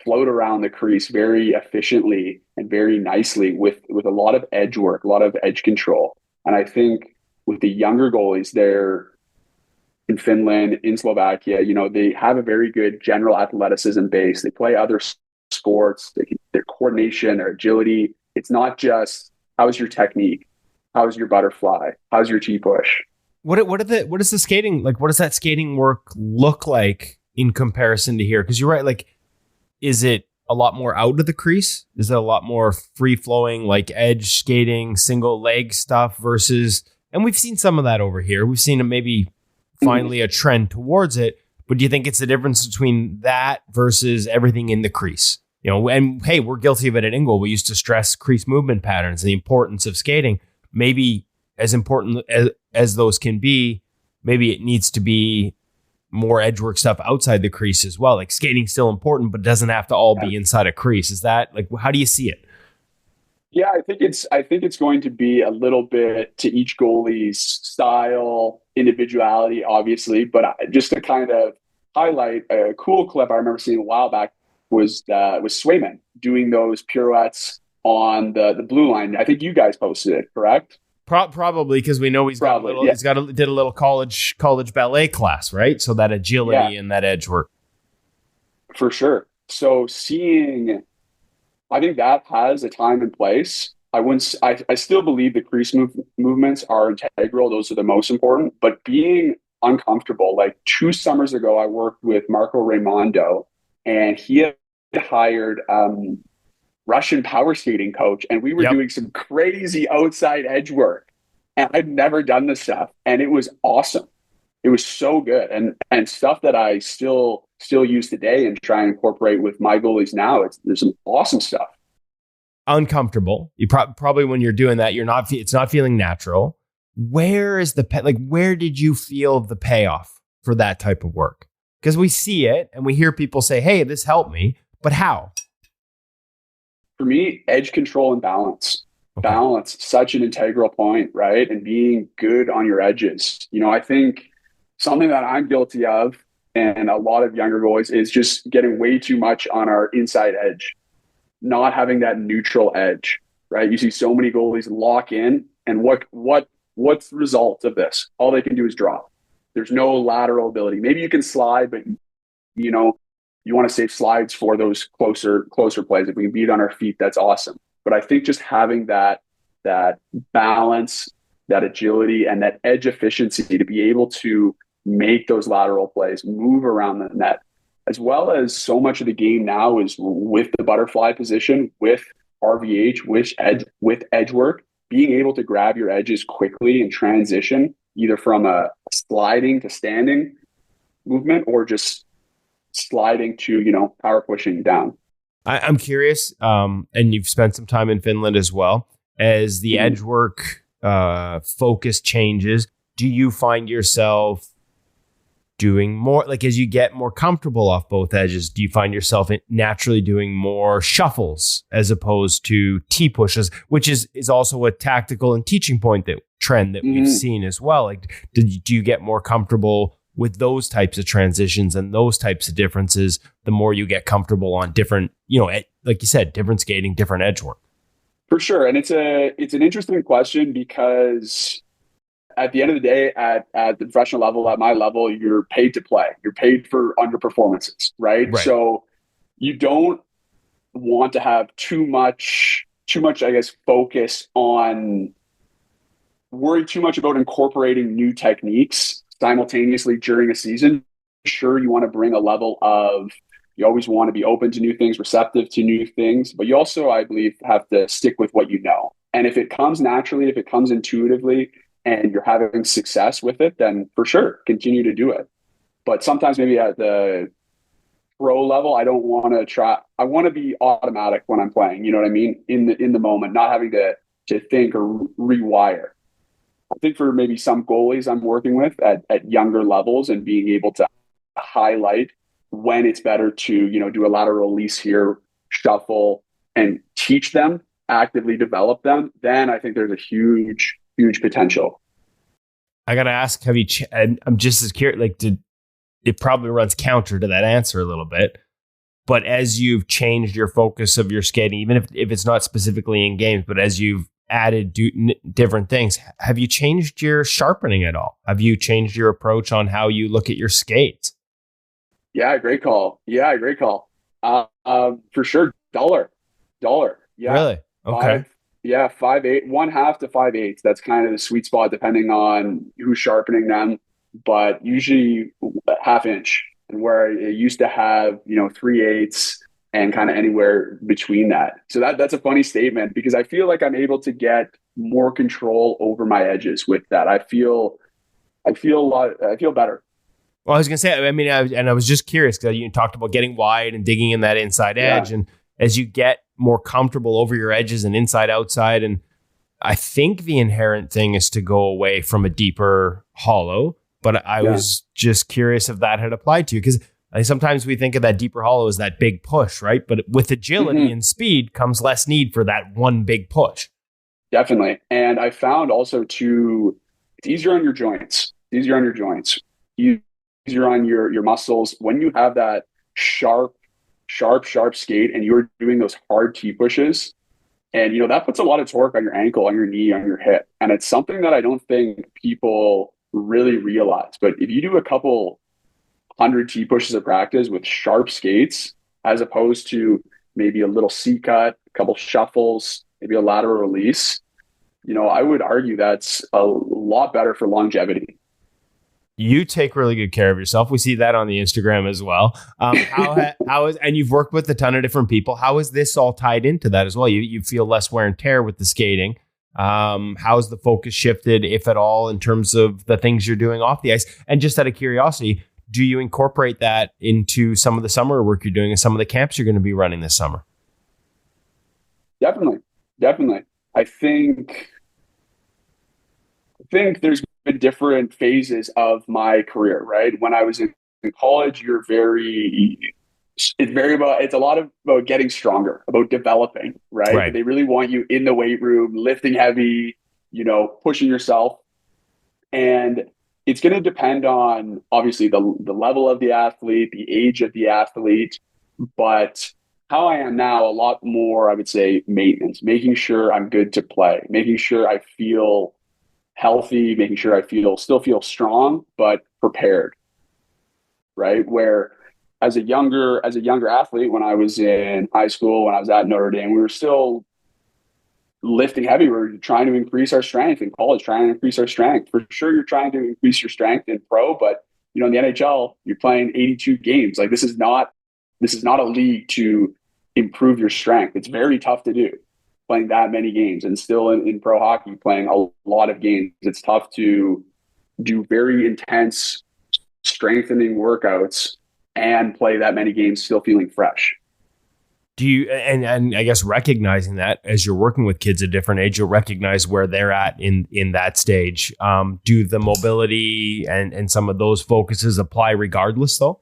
float around the crease very efficiently and very nicely with a lot of edge work, a lot of edge control. And I think with the younger goalies there in Finland, in Slovakia, they have a very good general athleticism base. They play other sports, their coordination, their agility. It's not just how's your technique, how's your butterfly, how's your T-push. What is the skating like? What does that skating work look like in comparison to here? Because you're right, like, is it a lot more out of the crease? Is it a lot more free flowing, like edge skating, single leg stuff versus? And we've seen some of that over here. We've seen maybe finally a trend towards it. But do you think it's the difference between that versus everything in the crease? And hey, we're guilty of it at InGoal. We used to stress crease movement patterns, the importance of skating. Maybe as important as those can be, maybe it needs to be more edge work stuff outside the crease as well. Like skating's still important, but doesn't have to all be inside a crease. Is that like, how do you see it? Yeah, I think it's going to be a little bit to each goalie's style, individuality, obviously. But just to kind of highlight a cool clip I remember seeing a while back was Swayman doing those pirouettes on the blue line. I think you guys posted it, correct? Probably because we know he's got did a little college ballet class, right? So that agility and that edge work. For sure. So I think that has a time and place. I still believe the crease movements are integral. Those are the most important. But being uncomfortable, like 2 summers ago, I worked with Marco Raimondo, and he had hired Russian power skating coach, and we were doing some crazy outside edge work. And I'd never done this stuff, and it was awesome. It was so good, and stuff that I still use today and try and incorporate with my goalies now. There's some awesome stuff. Uncomfortable. You probably when you're doing that, it's not feeling natural. Where is where did you feel the payoff for that type of work? Because we see it and we hear people say, "Hey, this helped me," but how? For me, edge control and balance. Okay. Balance, such an integral point, right? And being good on your edges. I think something that I'm guilty of, and a lot of younger goalies, is just getting way too much on our inside edge, not having that neutral edge, right? You see so many goalies lock in, and what's the result of this? All they can do is drop. There's no lateral ability. Maybe you can slide, but you want to save slides for those closer plays. If we can beat on our feet, that's awesome. But I think just having that balance, that agility, and that edge efficiency to be able to make those lateral plays, move around the net, as well as so much of the game now is with the butterfly position, with RVH, with edge work, being able to grab your edges quickly and transition either from a sliding to standing movement or just sliding to, power pushing down. I'm curious, and you've spent some time in Finland as well. As the edge work focus changes, do you find yourself doing more, like as you get more comfortable off both edges, do you find yourself naturally doing more shuffles as opposed to T pushes, which is also a tactical and teaching point trend that we've seen as well? Like, do you get more comfortable with those types of transitions and those types of differences the more you get comfortable on different, like you said, different skating, different edge work? For sure. And it's an interesting question because at the end of the day, at the professional level, at my level, you're paid to play. You're paid for underperformances, right? Right. So you don't want to have too much, I guess, focus on worry too much about incorporating new techniques simultaneously during a season. Sure, you want to bring a level of, you always want to be open to new things, receptive to new things, but you also, I believe, have to stick with what you know. And if it comes naturally, if it comes intuitively, and you're having success with it, then for sure, continue to do it. But sometimes maybe at the pro level, I don't want to try. I want to be automatic when I'm playing. You know what I mean? In the moment, not having to think or rewire. I think for maybe some goalies I'm working with at younger levels and being able to highlight when it's better to, do a lateral release here, shuffle, and teach them, actively develop them, then I think there's a huge potential. I got to ask, and I'm just as curious, it probably runs counter to that answer a little bit, but as you've changed your focus of your skating, even if it's not specifically in games, but as you've added different things, have you changed your sharpening at all? Have you changed your approach on how you look at your skates? Yeah, great call. For sure. Dollar. Yeah. Really? Okay. 5/8, 1/2 to 5/8. That's kind of the sweet spot depending on who's sharpening them, but usually 1/2 inch. And where I used to have, 3/8 and kind of anywhere between that. So that's a funny statement because I feel like I'm able to get more control over my edges with that. I feel better. Well, I was going to say, I was just curious because you talked about getting wide and digging in that inside edge. And as you get more comfortable over your edges and inside, outside, and I think the inherent thing is to go away from a deeper hollow. But I was just curious if that had applied to you because sometimes we think of that deeper hollow as that big push, right? But with agility and speed comes less need for that one big push. Definitely. And I found also it's easier on your joints. Easier on your muscles. When you have that sharp skate and you're doing those hard T pushes, and that puts a lot of torque on your ankle, on your knee, on your hip. And it's something that I don't think people really realize. But if you do a couple 100 T pushes of practice with sharp skates, as opposed to maybe a little C cut, a couple shuffles, maybe a lateral release, I would argue that's a lot better for longevity. You take really good care of yourself. We see that on the Instagram as well. And you've worked with a ton of different people. How is this all tied into that as well? You feel less wear and tear with the skating. How's the focus shifted, if at all, in terms of the things you're doing off the ice? And just out of curiosity, do you incorporate that into some of the summer work you're doing and some of the camps you're going to be running this summer? Definitely. I think there's been different phases of my career, right? When I was in college, it's a lot about getting stronger, about developing, right? They really want you in the weight room, lifting heavy, pushing yourself. And it's going to depend on obviously the level of the athlete, the age of the athlete, but how I am now, a lot more, I would say, maintenance, making sure I'm good to play, making sure I feel healthy, making sure I still feel strong, but prepared, right? Where as a younger athlete, when I was in high school, when I was at Notre Dame, we were still lifting heavy. We were trying to increase our strength in college, trying to increase our strength. For sure, you're trying to increase your strength in pro, but in the NHL, you're playing 82 games. Like this is not a league to improve your strength. It's very tough to do. Playing that many games and still in pro hockey playing a lot of games, it's tough to do very intense strengthening workouts and play that many games still feeling fresh. Do you, and I guess recognizing that as you're working with kids at different age, you'll recognize where they're at in that stage. Do the mobility and some of those focuses apply regardless though?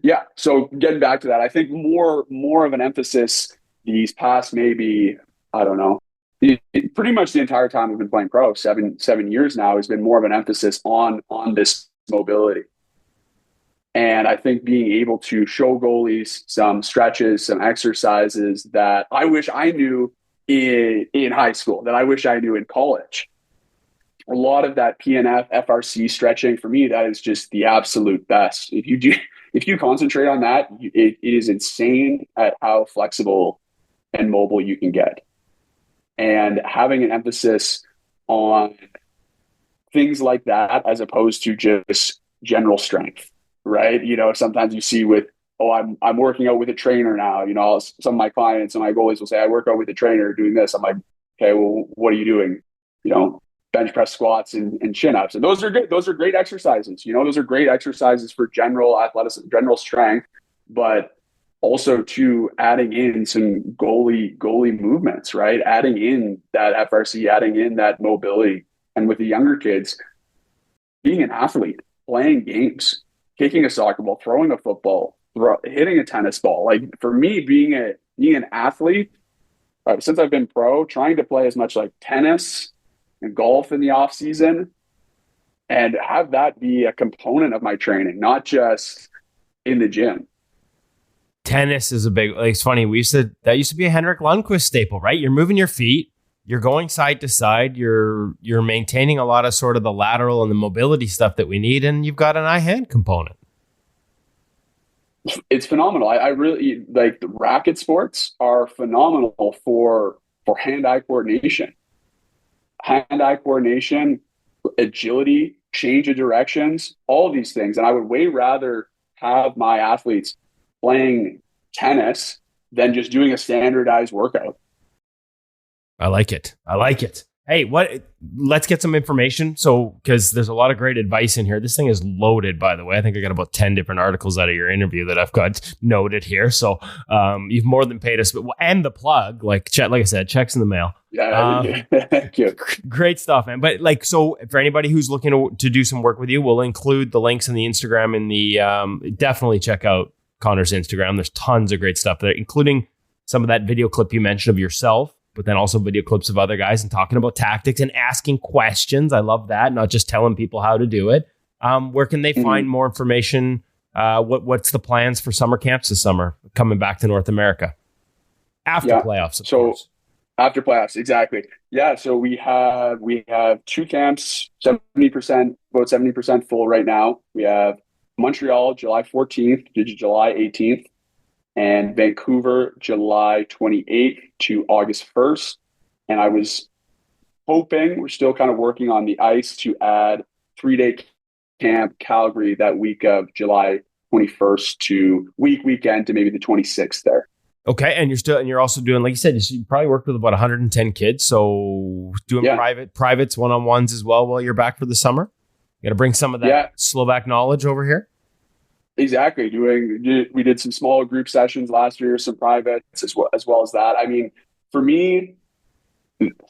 Yeah. So getting back to that, I think more of an emphasis these past maybe, I don't know, pretty much the entire time we've been playing pro, seven years now, has been more of an emphasis on this mobility. And I think being able to show goalies some stretches, some exercises that I wish I knew in high school, that I wish I knew in college. a lot of that PNF, FRC stretching, for me, that is just the absolute best. If you concentrate on that, it is insane at how flexible and mobile you can get. And having an emphasis on things like that as opposed to just general strength, right? Sometimes you see with, I'm working out with a trainer now. Some of my clients and my goalies will say, I work out with a trainer doing this. I'm like, okay, well, what are you doing? Bench press, squats, and chin ups. And those are good. Those are great exercises. Those are great exercises for general athleticism, general strength, but also to adding in some goalie movements, right? Adding in that FRC, adding in that mobility. And with the younger kids, being an athlete, playing games, kicking a soccer ball, throwing a football, hitting a tennis ball. Like for me, being an athlete, since I've been pro, trying to play as much like tennis and golf in the off season and have that be a component of my training, not just in the gym. Tennis is a big, it's funny. That used to be a Henrik Lundqvist staple, right? You're moving your feet, you're going side to side, you're maintaining a lot of sort of the lateral and the mobility stuff that we need. And you've got an eye-hand component. It's phenomenal. I really like the racket sports are phenomenal for hand-eye coordination. Hand-eye coordination, agility, change of directions, all of these things. And I would way rather have my athletes playing tennis than just doing a standardized workout. I like it. Hey, let's get some information. So, because there's a lot of great advice in here. This thing is loaded, by the way. I think I got about 10 different articles out of your interview that I've got noted here. So, you've more than paid us. And the plug, like I said, checks in the mail. Yeah, thank you. Great stuff, man. But so for anybody who's looking to do some work with you, we'll include the links in the Instagram and definitely check out Connor's Instagram. There's tons of great stuff there, including some of that video clip you mentioned of yourself, but then also video clips of other guys and talking about tactics and asking questions. I love that. Not just telling people how to do it. Where can they find more information? What's the plans for summer camps this summer coming back to North America after playoffs? Of course. After playoffs, exactly. Yeah. So we have 2 camps, 70% full right now. We have Montreal, July 14th to July 18th. And Vancouver, July 28th to August 1st. And I was hoping, we're still kind of working on the ice, to add 3-day camp Calgary that week of July 21st to weekend to maybe the 26th there. Okay, and you're also doing, like you said, you probably worked with about 110 kids, so doing privates, one-on-ones as well while you're back for the summer. You got to bring some of that Slovak knowledge over here. Exactly. We did some small group sessions last year, some privates as well as that. I mean, for me,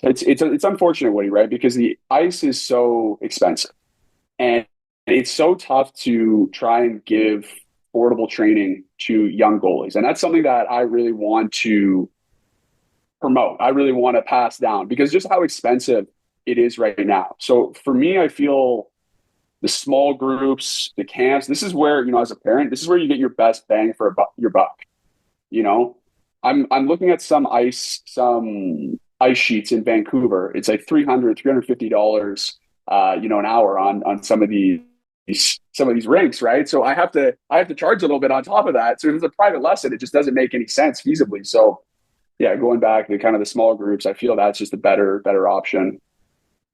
it's unfortunate, Woody, right? Because the ice is so expensive, and it's so tough to try and give affordable training to young goalies. And that's something that I really want to promote. I really want to pass down, because just how expensive it is right now. So for me, I feel the small groups, the camps, this is where, as a parent, this is where you get your best bang for your buck. I'm looking at some ice sheets in Vancouver. It's like $350, an hour on some of these rinks, right? So I have to charge a little bit on top of that. So if it's a private lesson, it just doesn't make any sense feasibly. So yeah, going back to kind of the small groups, I feel that's just a better option.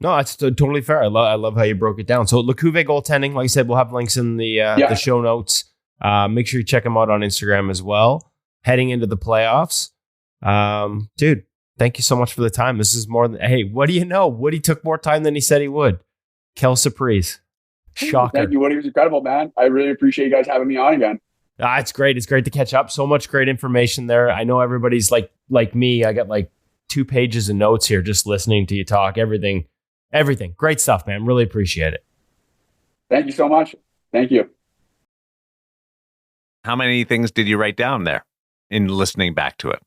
No, that's totally fair. I love how you broke it down. So LaCouvee goaltending, like I said, we'll have links in the show notes. Make sure you check him out on Instagram as well. Heading into the playoffs. Dude, thank you so much for the time. This is more than, hey, what do you know? Woody took more time than he said he would. Quelle surprise. Shocker. Thank you, Woody. It was incredible, man. I really appreciate you guys having me on again. It's great. It's great to catch up. So much great information there. I know everybody's like me. I got like 2 pages of notes here just listening to you talk. Everything. Great stuff, man. Really appreciate it. Thank you so much. Thank you. How many things did you write down there in listening back to it?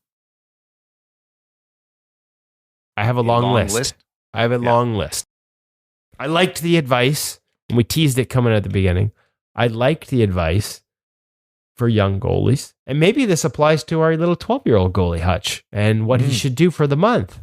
I have a long list. I have a long list. I liked the advice, and we teased it coming at the beginning. I liked the advice for young goalies. And maybe this applies to our little 12-year-old goalie, Hutch, and what he should do for the month.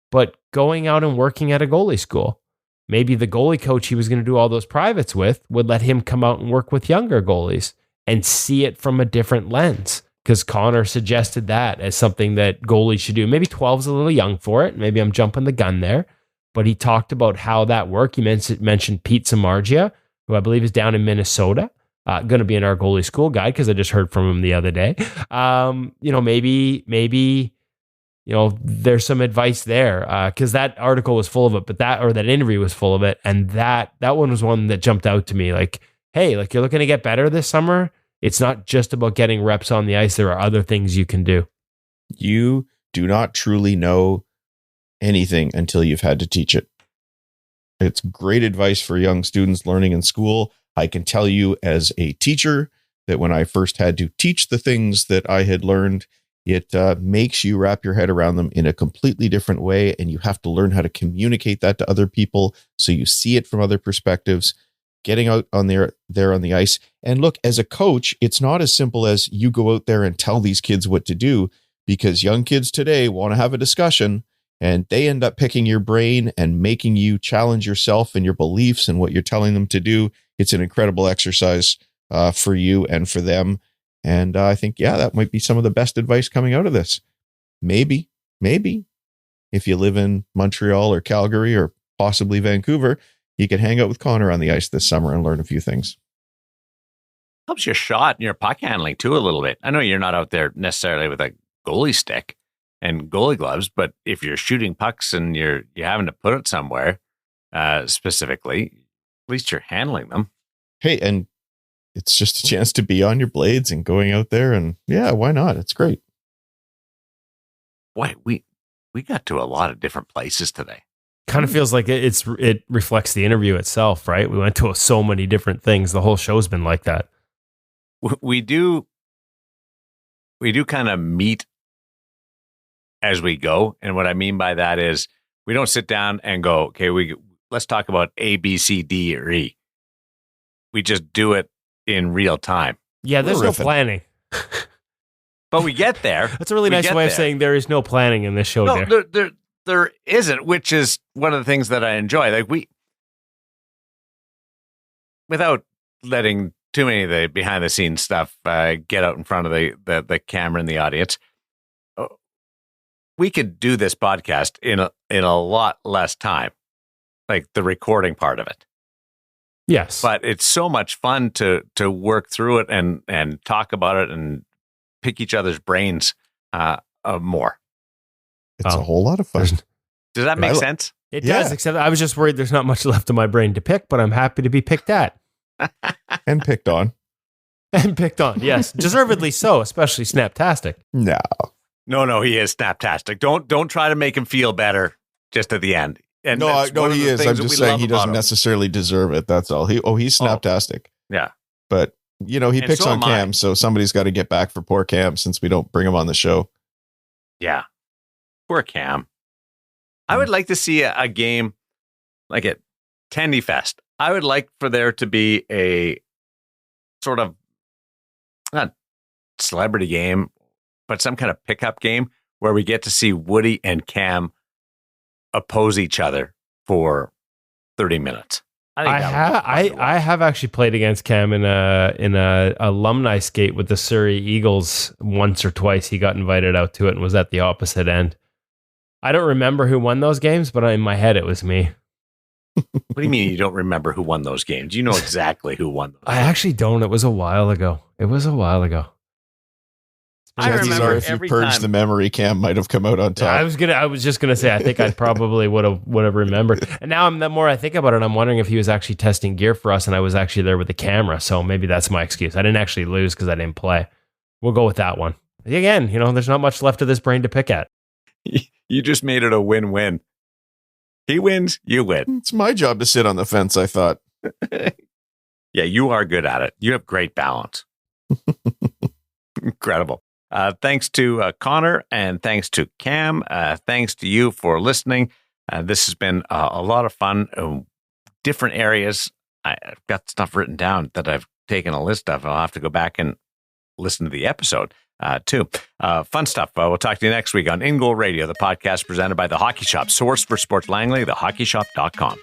But going out and working at a goalie school, maybe the goalie coach he was going to do all those privates with would let him come out and work with younger goalies and see it from a different lens. Because Connor suggested that as something that goalies should do. Maybe 12's a little young for it. Maybe I'm jumping the gun there. But he talked about how that worked. He mentioned Pete Samardzija, who I believe is down in Minnesota. Going to be in our goalie school guide because I just heard from him the other day. Maybe there's some advice there because that article was full of it, but that interview was full of it, and that one was one that jumped out to me. Like, hey, like you're looking to get better this summer. It's not just about getting reps on the ice. There are other things you can do. You do not truly know anything until you've had to teach it. It's great advice for young students learning in school. I can tell you as a teacher that when I first had to teach the things that I had learned, it makes you wrap your head around them in a completely different way. And you have to learn how to communicate that to other people so you see it from other perspectives. Getting out on there on the ice. And look, as a coach, it's not as simple as you go out there and tell these kids what to do, because young kids today want to have a discussion and they end up picking your brain and making you challenge yourself and your beliefs and what you're telling them to do. It's an incredible exercise for you and for them. And I think, that might be some of the best advice coming out of this. Maybe if you live in Montreal or Calgary or possibly Vancouver, you could hang out with Connor on the ice this summer and learn a few things. Helps your shot and your puck handling too a little bit. I know you're not out there necessarily with a goalie stick and goalie gloves, but if you're shooting pucks and you're having to put it somewhere specifically, at least you're handling them. Hey, and it's just a chance to be on your blades and going out there, and why not? It's great. Boy, we got to a lot of different places today. Kind of feels like it reflects the interview itself, right? We went to so many different things. The whole show's been like that. We do kind of meet as we go. And what I mean by that is we don't sit down and go, okay, let's talk about A, B, C, D, or E. We just do it in real time. Yeah, there's no planning. But we get there. That's a really nice way of saying there is no planning in this show. No, there isn't, which is one of the things that I enjoy. Like without letting too many of the behind the scenes stuff get out in front of the camera and the audience, we could do this podcast in a lot less time, like the recording part of it. Yes, but it's so much fun to work through it and talk about it and pick each other's brains more. It's a whole lot of fun. Does that make sense? It does, except I was just worried there's not much left of my brain to pick, but I'm happy to be picked at. And picked on. And picked on, yes. Deservedly so, especially Snaptastic. No, he is Snaptastic. Don't try to make him feel better just at the end. And no, he is. I'm just saying he doesn't necessarily deserve it. That's all. He's Snaptastic. Yeah. But, he picks on Cam, so somebody's got to get back for poor Cam since we don't bring him on the show. Yeah. Poor Cam. I would like to see a game like at Tandy Fest. I would like for there to be a sort of not celebrity game, but some kind of pickup game where we get to see Woody and Cam oppose each other for 30 minutes. I have actually played against Cam in a alumni skate with the Surrey Eagles once or twice. He got invited out to it and was at the opposite end. I don't remember who won those games, but in my head it was me. What do you mean you don't remember who won those games? You know exactly who won those. I actually don't. It was a while ago. I remember if you purged the memory, Cam might have come out on top. I was just gonna say I think I probably would have remembered. And now the more I think about it, I'm wondering if he was actually testing gear for us and I was actually there with the camera. So maybe that's my excuse. I didn't actually lose because I didn't play. We'll go with that one. Again, there's not much left of this brain to pick at. You just made it a win-win. He wins, you win. It's my job to sit on the fence, I thought. Yeah, you are good at it. You have great balance. Incredible. Thanks to Connor and thanks to Cam. Thanks to you for listening. This has been a lot of fun. Different areas. I've got stuff written down that I've taken a list of. I'll have to go back and listen to the episode too. Fun stuff. We'll talk to you next week on InGoal Radio, the podcast presented by The Hockey Shop. Source for Sports Langley, thehockeyshop.com.